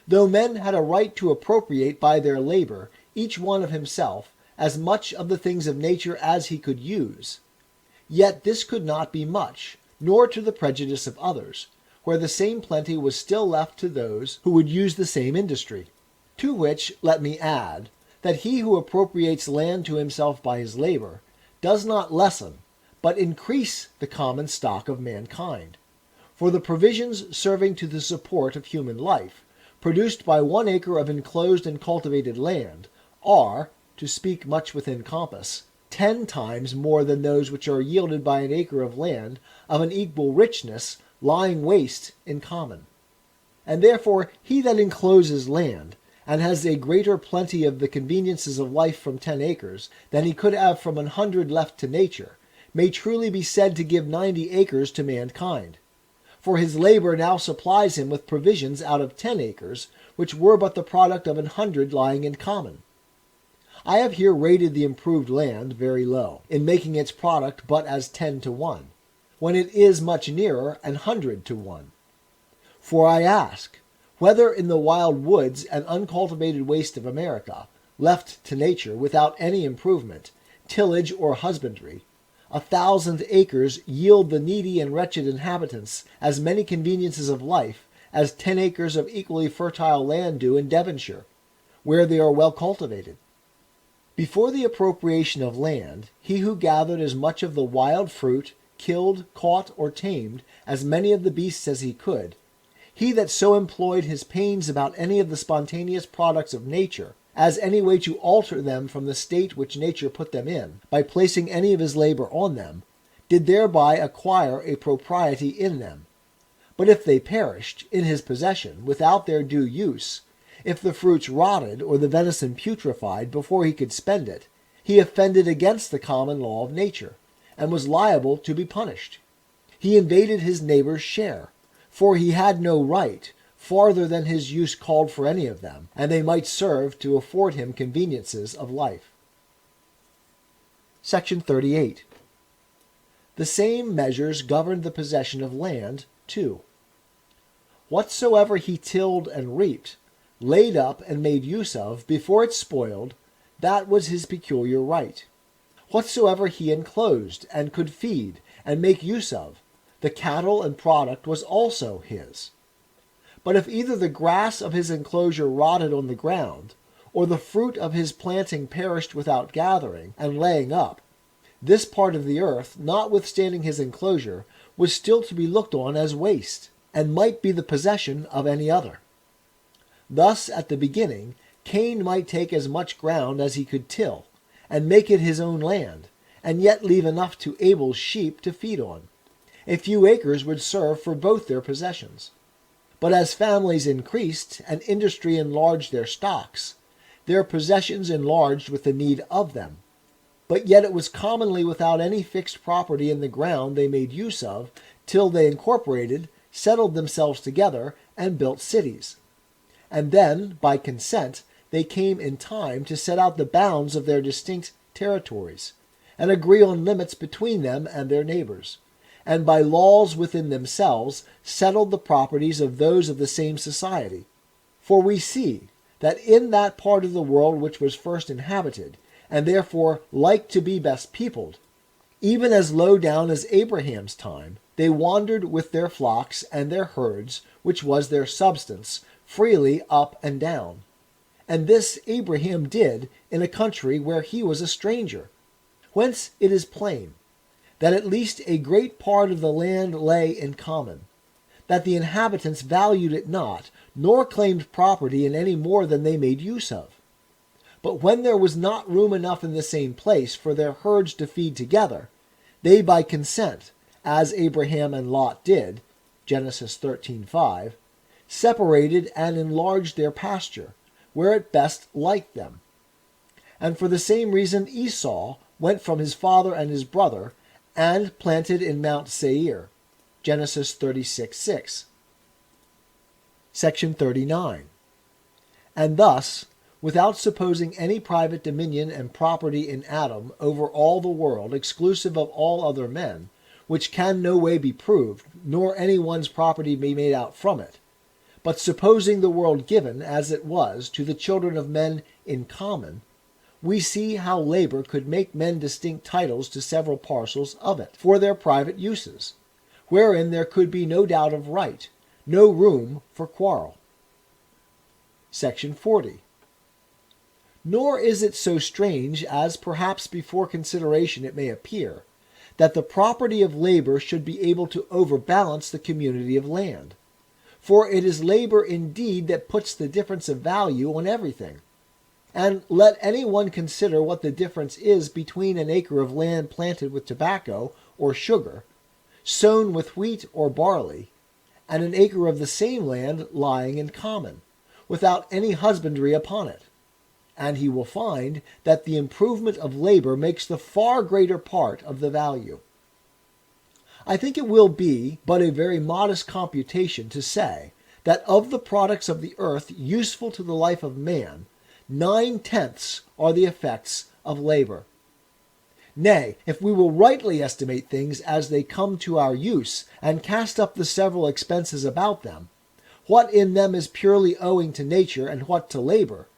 though men had a right to appropriate by their labor, each one of himself, as much of the things of nature as he could use, yet this could not be much, nor to the prejudice of others, where the same plenty was still left to those who would use the same industry. To which let me add, that he who appropriates land to himself by his labor does not lessen, but increase the common stock of mankind. For the provisions serving to the support of human life, produced by 1 acre of enclosed and cultivated land, are, to speak much within compass, 10 times more than those which are yielded by an acre of land of an equal richness lying waste in common. And therefore he that encloses land, and has a greater plenty of the conveniences of life from 10 acres than he could have from 100 left to nature, may truly be said to give 90 acres to mankind. For his labor now supplies him with provisions out of 10 acres, which were but the product of 100 lying in common. I have here rated the improved land very low, in making its product but as 10 to 1, when it is much nearer 100 to 1. For I ask, whether in the wild woods and uncultivated waste of America, left to nature without any improvement, tillage or husbandry, 1,000 acres yield the needy and wretched inhabitants as many conveniences of life as 10 acres of equally fertile land do in Devonshire, where they are well cultivated. Before the appropriation of land, he who gathered as much of the wild fruit, killed, caught, or tamed as many of the beasts as he could, he that so employed his pains about any of the spontaneous products of nature, as any way to alter them from the state which nature put them in, by placing any of his labor on them, did thereby acquire a propriety in them. But if they perished in his possession without their due use, if the fruits rotted or the venison putrefied before he could spend it, he offended against the common law of nature, and was liable to be punished. He invaded his neighbor's share, for he had no right, farther than his use called for any of them, and they might serve to afford him conveniences of life. Section 38. The same measures governed the possession of land, too. Whatsoever he tilled and reaped, laid up and made use of before it spoiled, that was his peculiar right. Whatsoever he enclosed and could feed and make use of, the cattle and product was also his. But if either the grass of his enclosure rotted on the ground, or the fruit of his planting perished without gathering and laying up, this part of the earth, notwithstanding his enclosure, was still to be looked on as waste, and might be the possession of any other. Thus, at the beginning, Cain might take as much ground as he could till, and make it his own land, and yet leave enough to Abel's sheep to feed on. A few acres would serve for both their possessions. But as families increased, and industry enlarged their stocks, their possessions enlarged with the need of them. But yet it was commonly without any fixed property in the ground they made use of, till they incorporated, settled themselves together, and built cities. And then, by consent, they came in time to set out the bounds of their distinct territories, and agree on limits between them and their neighbors, and by laws within themselves settled the properties of those of the same society. For we see that in that part of the world which was first inhabited, and therefore like to be best peopled, even as low down as Abraham's time, they wandered with their flocks and their herds, which was their substance, freely up and down. And this Abraham did in a country where he was a stranger. Whence it is plain that at least a great part of the land lay in common, that the inhabitants valued it not, nor claimed property in any more than they made use of. But when there was not room enough in the same place for their herds to feed together, they by consent, as Abraham and Lot did, Genesis 13:5, separated and enlarged their pasture, where it best liked them. And for the same reason Esau went from his father and his brother, and planted in Mount Seir, Genesis 36:6. Section 39. And thus, without supposing any private dominion and property in Adam over all the world, exclusive of all other men, which can no way be proved, nor any one's property be made out from it, but supposing the world given, as it was, to the children of men in common, we see how labor could make men distinct titles to several parcels of it, for their private uses, wherein there could be no doubt of right, no room for quarrel. Section 40. Nor is it so strange, as perhaps before consideration it may appear, that the property of labor should be able to overbalance the community of land. For it is labor indeed that puts the difference of value on everything. And let any one consider what the difference is between an acre of land planted with tobacco or sugar, sown with wheat or barley, and an acre of the same land lying in common, without any husbandry upon it. And he will find that the improvement of labor makes the far greater part of the value. I think it will be but a very modest computation to say that of the products of the earth useful to the life of man, 9/10 are the effects of labor. Nay, if we will rightly estimate things as they come to our use, and cast up the several expenses about them, what in them is purely owing to nature and what to labor,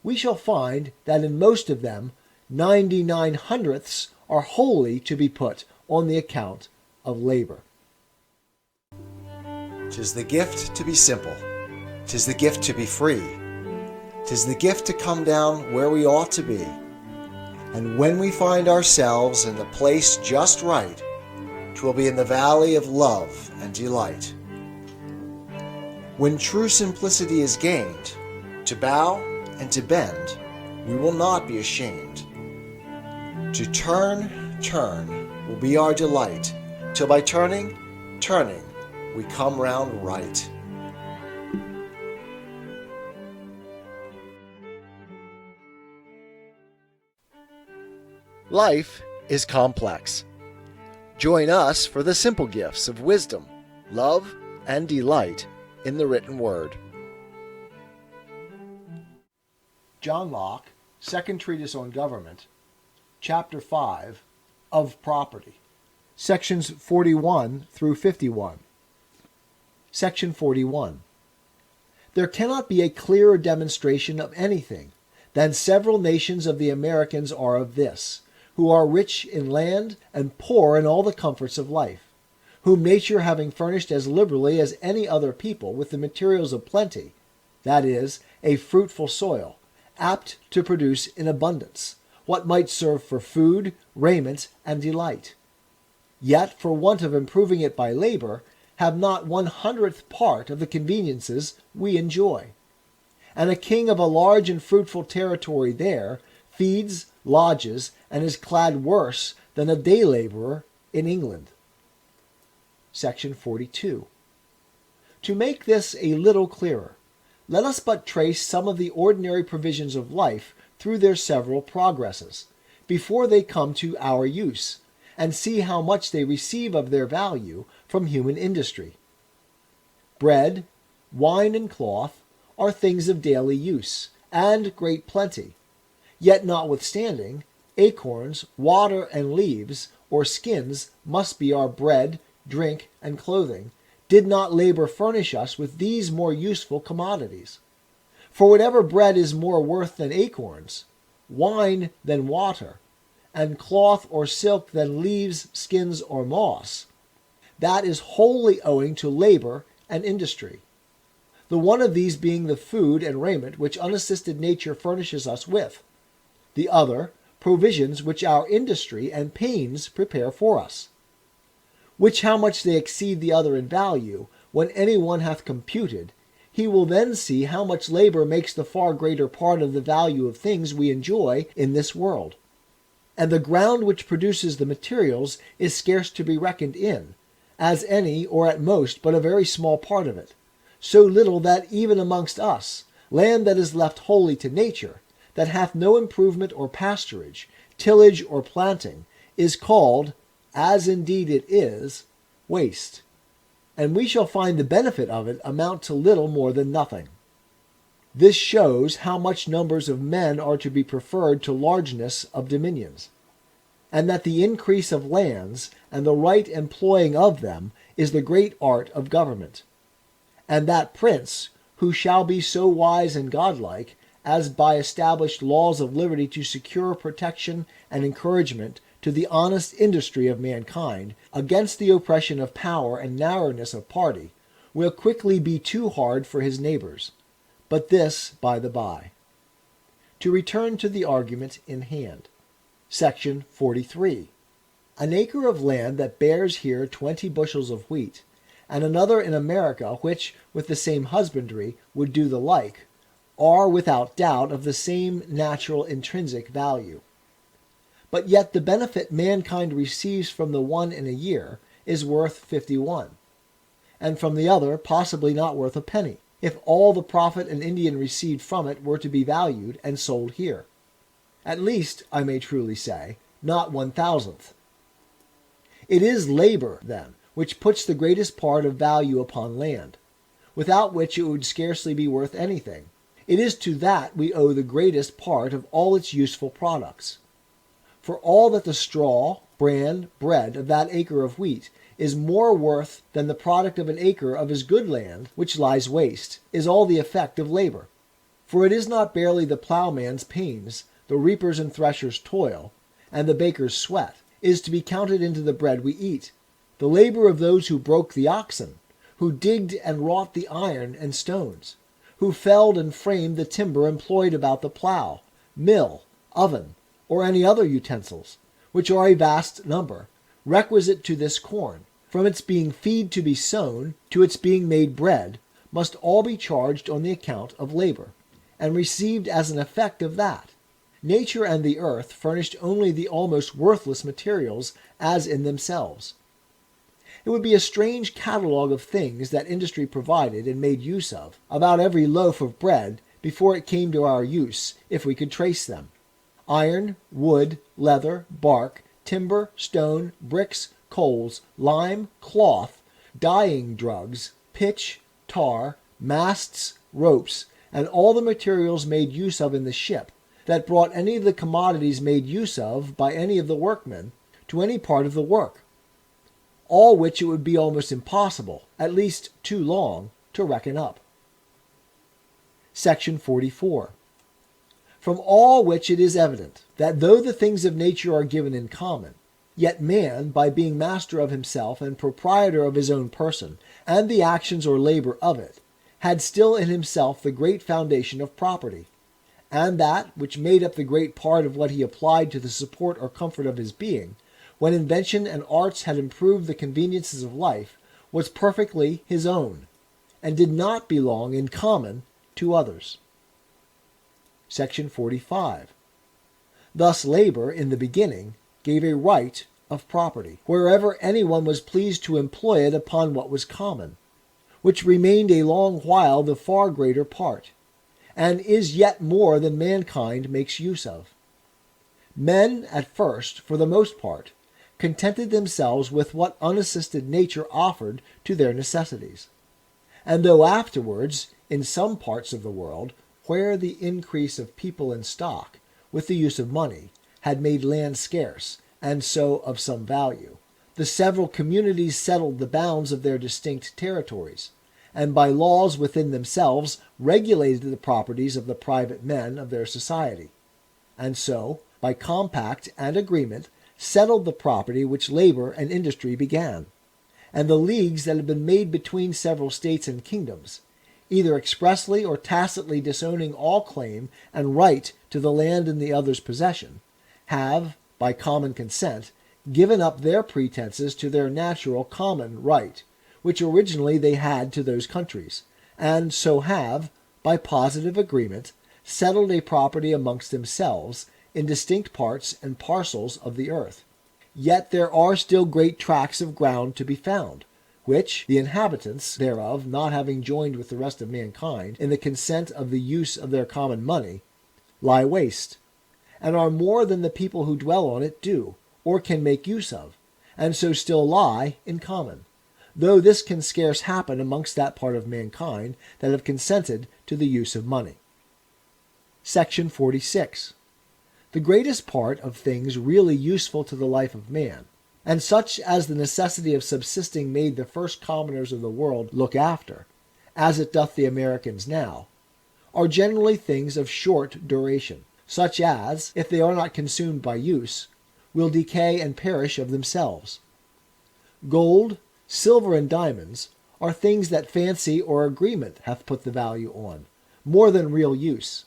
we shall find that in most of them 99/100ths are wholly to be put on the account of labor. 'Tis the gift to be simple. 'Tis the gift to be free. 'Tis the gift to come down where we ought to be. And when we find ourselves in the place just right, 'twill be in the valley of love and delight. When true simplicity is gained, to bow and to bend, we will not be ashamed. To turn will be our delight, till by turning, we come round right. Life is complex. Join us for the simple gifts of wisdom, love, and delight in the written word. John Locke, Second Treatise on Government, Chapter 5, of Property, Sections 41 through 51. Section 41. There cannot be a clearer demonstration of anything than several nations of the Americans are of this, who are rich in land and poor in all the comforts of life, whom nature having furnished as liberally as any other people with the materials of plenty, that is, a fruitful soil, apt to produce in abundance what might serve for food, raiment, and delight, yet for want of improving it by labor, have not 1/100th part of the conveniences we enjoy. And a king of a large and fruitful territory there feeds, lodges, and is clad worse than a day laborer in England. Section 42. To make this a little clearer, let us but trace some of the ordinary provisions of life through their several progresses, before they come to our use, and see how much they receive of their value from human industry. Bread, wine, and cloth are things of daily use, and great plenty. Yet notwithstanding, acorns, water, and leaves, or skins, must be our bread, drink, and clothing, did not labor furnish us with these more useful commodities. For whatever bread is more worth than acorns, wine than water, and cloth or silk than leaves, skins, or moss, that is wholly owing to labor and industry, the one of these being the food and raiment which unassisted nature furnishes us with, the other provisions which our industry and pains prepare for us. Which how much they exceed the other in value, when any one hath computed, he will then see how much labor makes the far greater part of the value of things we enjoy in this world. And the ground which produces the materials is scarce to be reckoned in, as any, or at most, but a very small part of it, so little that even amongst us, land that is left wholly to nature, that hath no improvement or pasturage, tillage or planting, is called, as indeed it is, waste. And we shall find the benefit of it amount to little more than nothing. This shows how much numbers of men are to be preferred to largeness of dominions, and that the increase of lands and the right employing of them is the great art of government, and that prince, who shall be so wise and godlike, as by established laws of liberty to secure protection and encouragement to the honest industry of mankind, against the oppression of power and narrowness of party, will quickly be too hard for his neighbors. But this by the by. To return to the argument in hand. Section 43. An acre of land that bears here 20 bushels of wheat, and another in America which, with the same husbandry, would do the like, are without doubt of the same natural intrinsic value. But yet the benefit mankind receives from the one in a year is worth 51, and from the other possibly not worth a penny, if all the profit an Indian received from it were to be valued and sold here. At least, I may truly say, not 1,000th. It is labor, then, which puts the greatest part of value upon land, without which it would scarcely be worth anything. It is to that we owe the greatest part of all its useful products. For all that the straw, bran, bread of that acre of wheat is more worth than the product of an acre of his good land, which lies waste, is all the effect of labor. For it is not barely the plowman's pains, the reaper's and thresher's toil, and the baker's sweat, is to be counted into the bread we eat, the labor of those who broke the oxen, who digged and wrought the iron and stones, who felled and framed the timber employed about the plow, mill, oven, or any other utensils, which are a vast number, requisite to this corn, from its being feed to be sown to its being made bread, must all be charged on the account of labor, and received as an effect of that. Nature and the earth furnished only the almost worthless materials as in themselves. It would be a strange catalogue of things that industry provided and made use of, about every loaf of bread, before it came to our use, if we could trace them. Iron, wood, leather, bark, timber, stone, bricks, coals, lime, cloth, dyeing drugs, pitch, tar, masts, ropes, and all the materials made use of in the ship, that brought any of the commodities made use of by any of the workmen to any part of the work, all which it would be almost impossible, at least too long, to reckon up. Section 44. From all which it is evident that though the things of nature are given in common, yet man, by being master of himself and proprietor of his own person, and the actions or labor of it, had still in himself the great foundation of property, and that which made up the great part of what he applied to the support or comfort of his being, when invention and arts had improved the conveniences of life, was perfectly his own, and did not belong in common to others. Section 45. Thus labor, in the beginning, gave a right of property, wherever anyone was pleased to employ it upon what was common, which remained a long while the far greater part, and is yet more than mankind makes use of. Men, at first, for the most part, contented themselves with what unassisted nature offered to their necessities. And though afterwards, in some parts of the world, where the increase of people and stock, with the use of money, had made land scarce, and so of some value, the several communities settled the bounds of their distinct territories, and by laws within themselves regulated the properties of the private men of their society, and so, by compact and agreement, settled the property which labor and industry began, and the leagues that had been made between several states and kingdoms, either expressly or tacitly disowning all claim and right to the land in the other's possession, have, by common consent, given up their pretenses to their natural common right, which originally they had to those countries, and so have, by positive agreement, settled a property amongst themselves in distinct parts and parcels of the earth. Yet there are still great tracts of ground to be found, which, the inhabitants thereof not having joined with the rest of mankind in the consent of the use of their common money, lie waste, and are more than the people who dwell on it do, or can make use of, and so still lie in common, though this can scarce happen amongst that part of mankind that have consented to the use of money. Section 46. The greatest part of things really useful to the life of man, and such as the necessity of subsisting made the first commoners of the world look after, as it doth the Americans now, are generally things of short duration, such as, if they are not consumed by use, will decay and perish of themselves. Gold, silver, and diamonds are things that fancy or agreement hath put the value on, more than real use,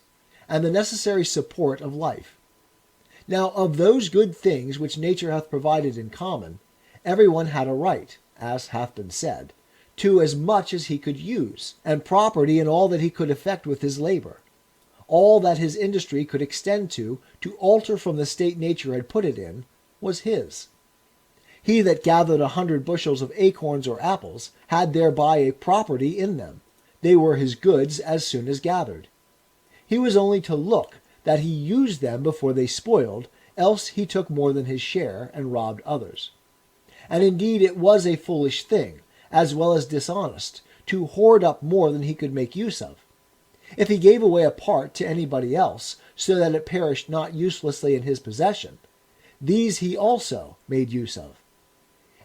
and the necessary support of life. Now of those good things which nature hath provided in common, every one had a right, as hath been said, to as much as he could use, and property in all that he could effect with his labor. All that his industry could extend to alter from the state nature had put it in, was his. He that gathered 100 bushels of acorns or apples had thereby a property in them. They were his goods as soon as gathered. He was only to look that he used them before they spoiled, else he took more than his share and robbed others. And indeed it was a foolish thing, as well as dishonest, to hoard up more than he could make use of. If he gave away a part to anybody else, so that it perished not uselessly in his possession, these he also made use of.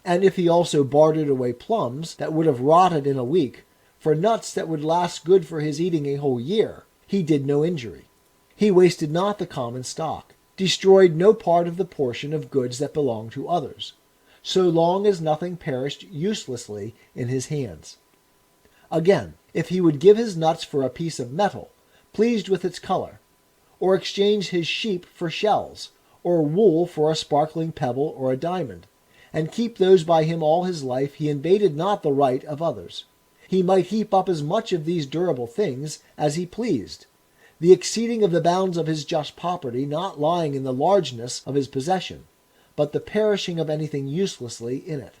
And if he also bartered away plums that would have rotted in a week, for nuts that would last good for his eating a whole year, he did no injury. He wasted not the common stock, destroyed no part of the portion of goods that belonged to others, so long as nothing perished uselessly in his hands. Again, if he would give his nuts for a piece of metal, pleased with its color, or exchange his sheep for shells, or wool for a sparkling pebble or a diamond, and keep those by him all his life, he invaded not the right of others. He might heap up as much of these durable things as he pleased, the exceeding of the bounds of his just property not lying in the largeness of his possession, but the perishing of anything uselessly in it.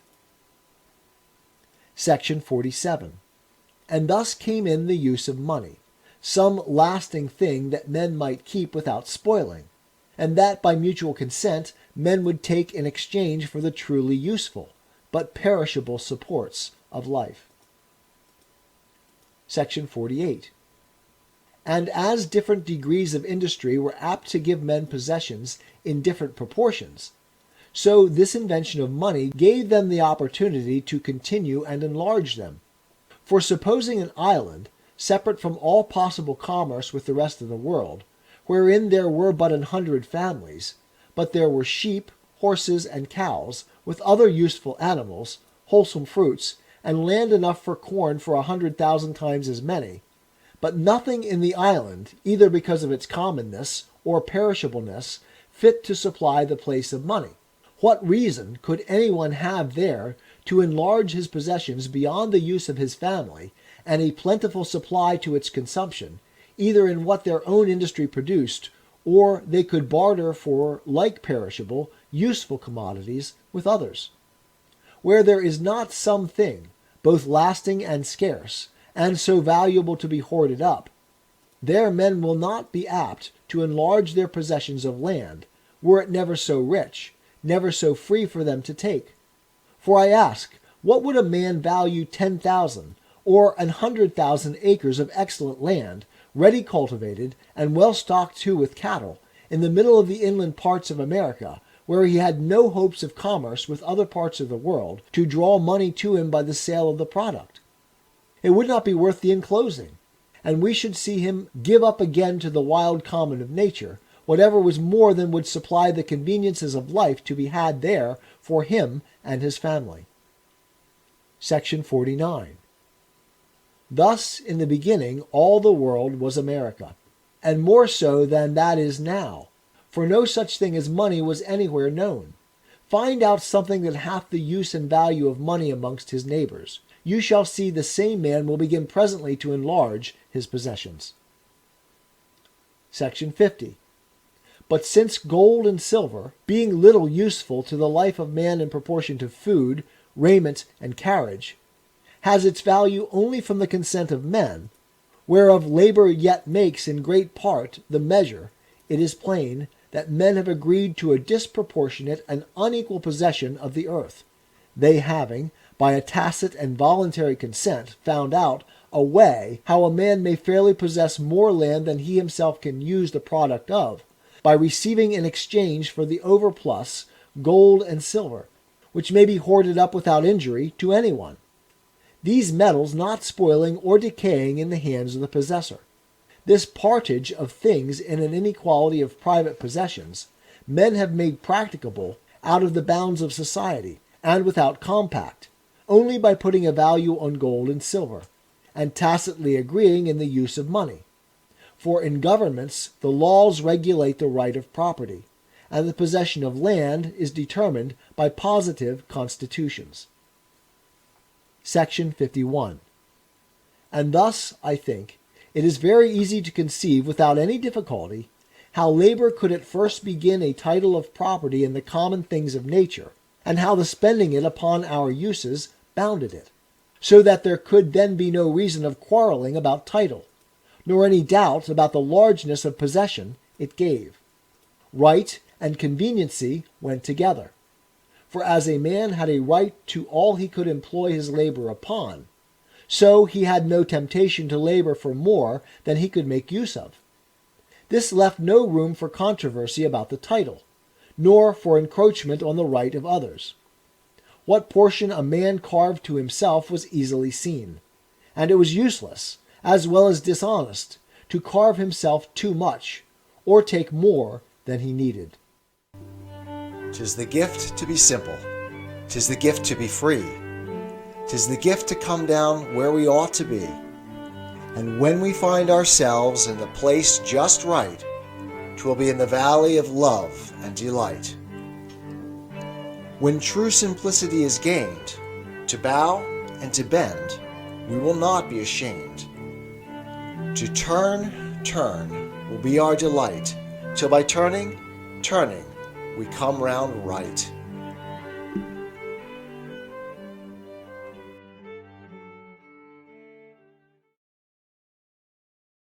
Section 47. And thus came in the use of money, some lasting thing that men might keep without spoiling, and that by mutual consent men would take in exchange for the truly useful, but perishable supports of life. Section 48. And as different degrees of industry were apt to give men possessions in different proportions, so this invention of money gave them the opportunity to continue and enlarge them. For supposing an island, separate from all possible commerce with the rest of the world, wherein there were but 100 families, but there were sheep, horses, and cows, with other useful animals, wholesome fruits, and land enough for corn for 100,000 times as many, but nothing in the island, either because of its commonness or perishableness, fit to supply the place of money. What reason could anyone have there to enlarge his possessions beyond the use of his family, and a plentiful supply to its consumption, either in what their own industry produced, or they could barter for like perishable, useful commodities with others? Where there is not some thing, both lasting and scarce, and so valuable to be hoarded up, there men will not be apt to enlarge their possessions of land, were it never so rich, never so free for them to take. For I ask, what would a man value 10,000 or 100,000 acres of excellent land, ready cultivated, and well stocked too with cattle, in the middle of the inland parts of America, where he had no hopes of commerce with other parts of the world to draw money to him by the sale of the product. It would not be worth the enclosing, and we should see him give up again to the wild common of nature whatever was more than would supply the conveniences of life to be had there for him and his family. Section 49. Thus, in the beginning, all the world was America, and more so than that is now, for no such thing as money was anywhere known. Find out something that hath the use and value of money amongst his neighbors. You shall see the same man will begin presently to enlarge his possessions. Section 50. But since gold and silver, being little useful to the life of man in proportion to food, raiment, and carriage, has its value only from the consent of men, whereof labor yet makes in great part the measure, it is plain that men have agreed to a disproportionate and unequal possession of the earth, they having, by a tacit and voluntary consent, found out a way how a man may fairly possess more land than he himself can use the product of, by receiving in exchange for the overplus gold and silver, which may be hoarded up without injury to anyone, these metals not spoiling or decaying in the hands of the possessor. This partage of things in an inequality of private possessions, men have made practicable out of the bounds of society, and without compact, only by putting a value on gold and silver, and tacitly agreeing in the use of money. For in governments the laws regulate the right of property, and the possession of land is determined by positive constitutions. Section 51. And thus, I think, it is very easy to conceive without any difficulty how labor could at first begin a title of property in the common things of nature, and how the spending it upon our uses bounded it, so that there could then be no reason of quarreling about title, nor any doubt about the largeness of possession it gave. Right and conveniency went together. For as a man had a right to all he could employ his labor upon, so he had no temptation to labor for more than he could make use of. This left no room for controversy about the title, nor for encroachment on the right of others. What portion a man carved to himself was easily seen, and it was useless, as well as dishonest, to carve himself too much, or take more than he needed. 'Tis the gift to be simple. 'Tis the gift to be free. 'Tis the gift to come down where we ought to be. And when we find ourselves in the place just right, 'twill be in the valley of love and delight. When true simplicity is gained, to bow and to bend, we will not be ashamed. To turn will be our delight, till by turning, we come round right.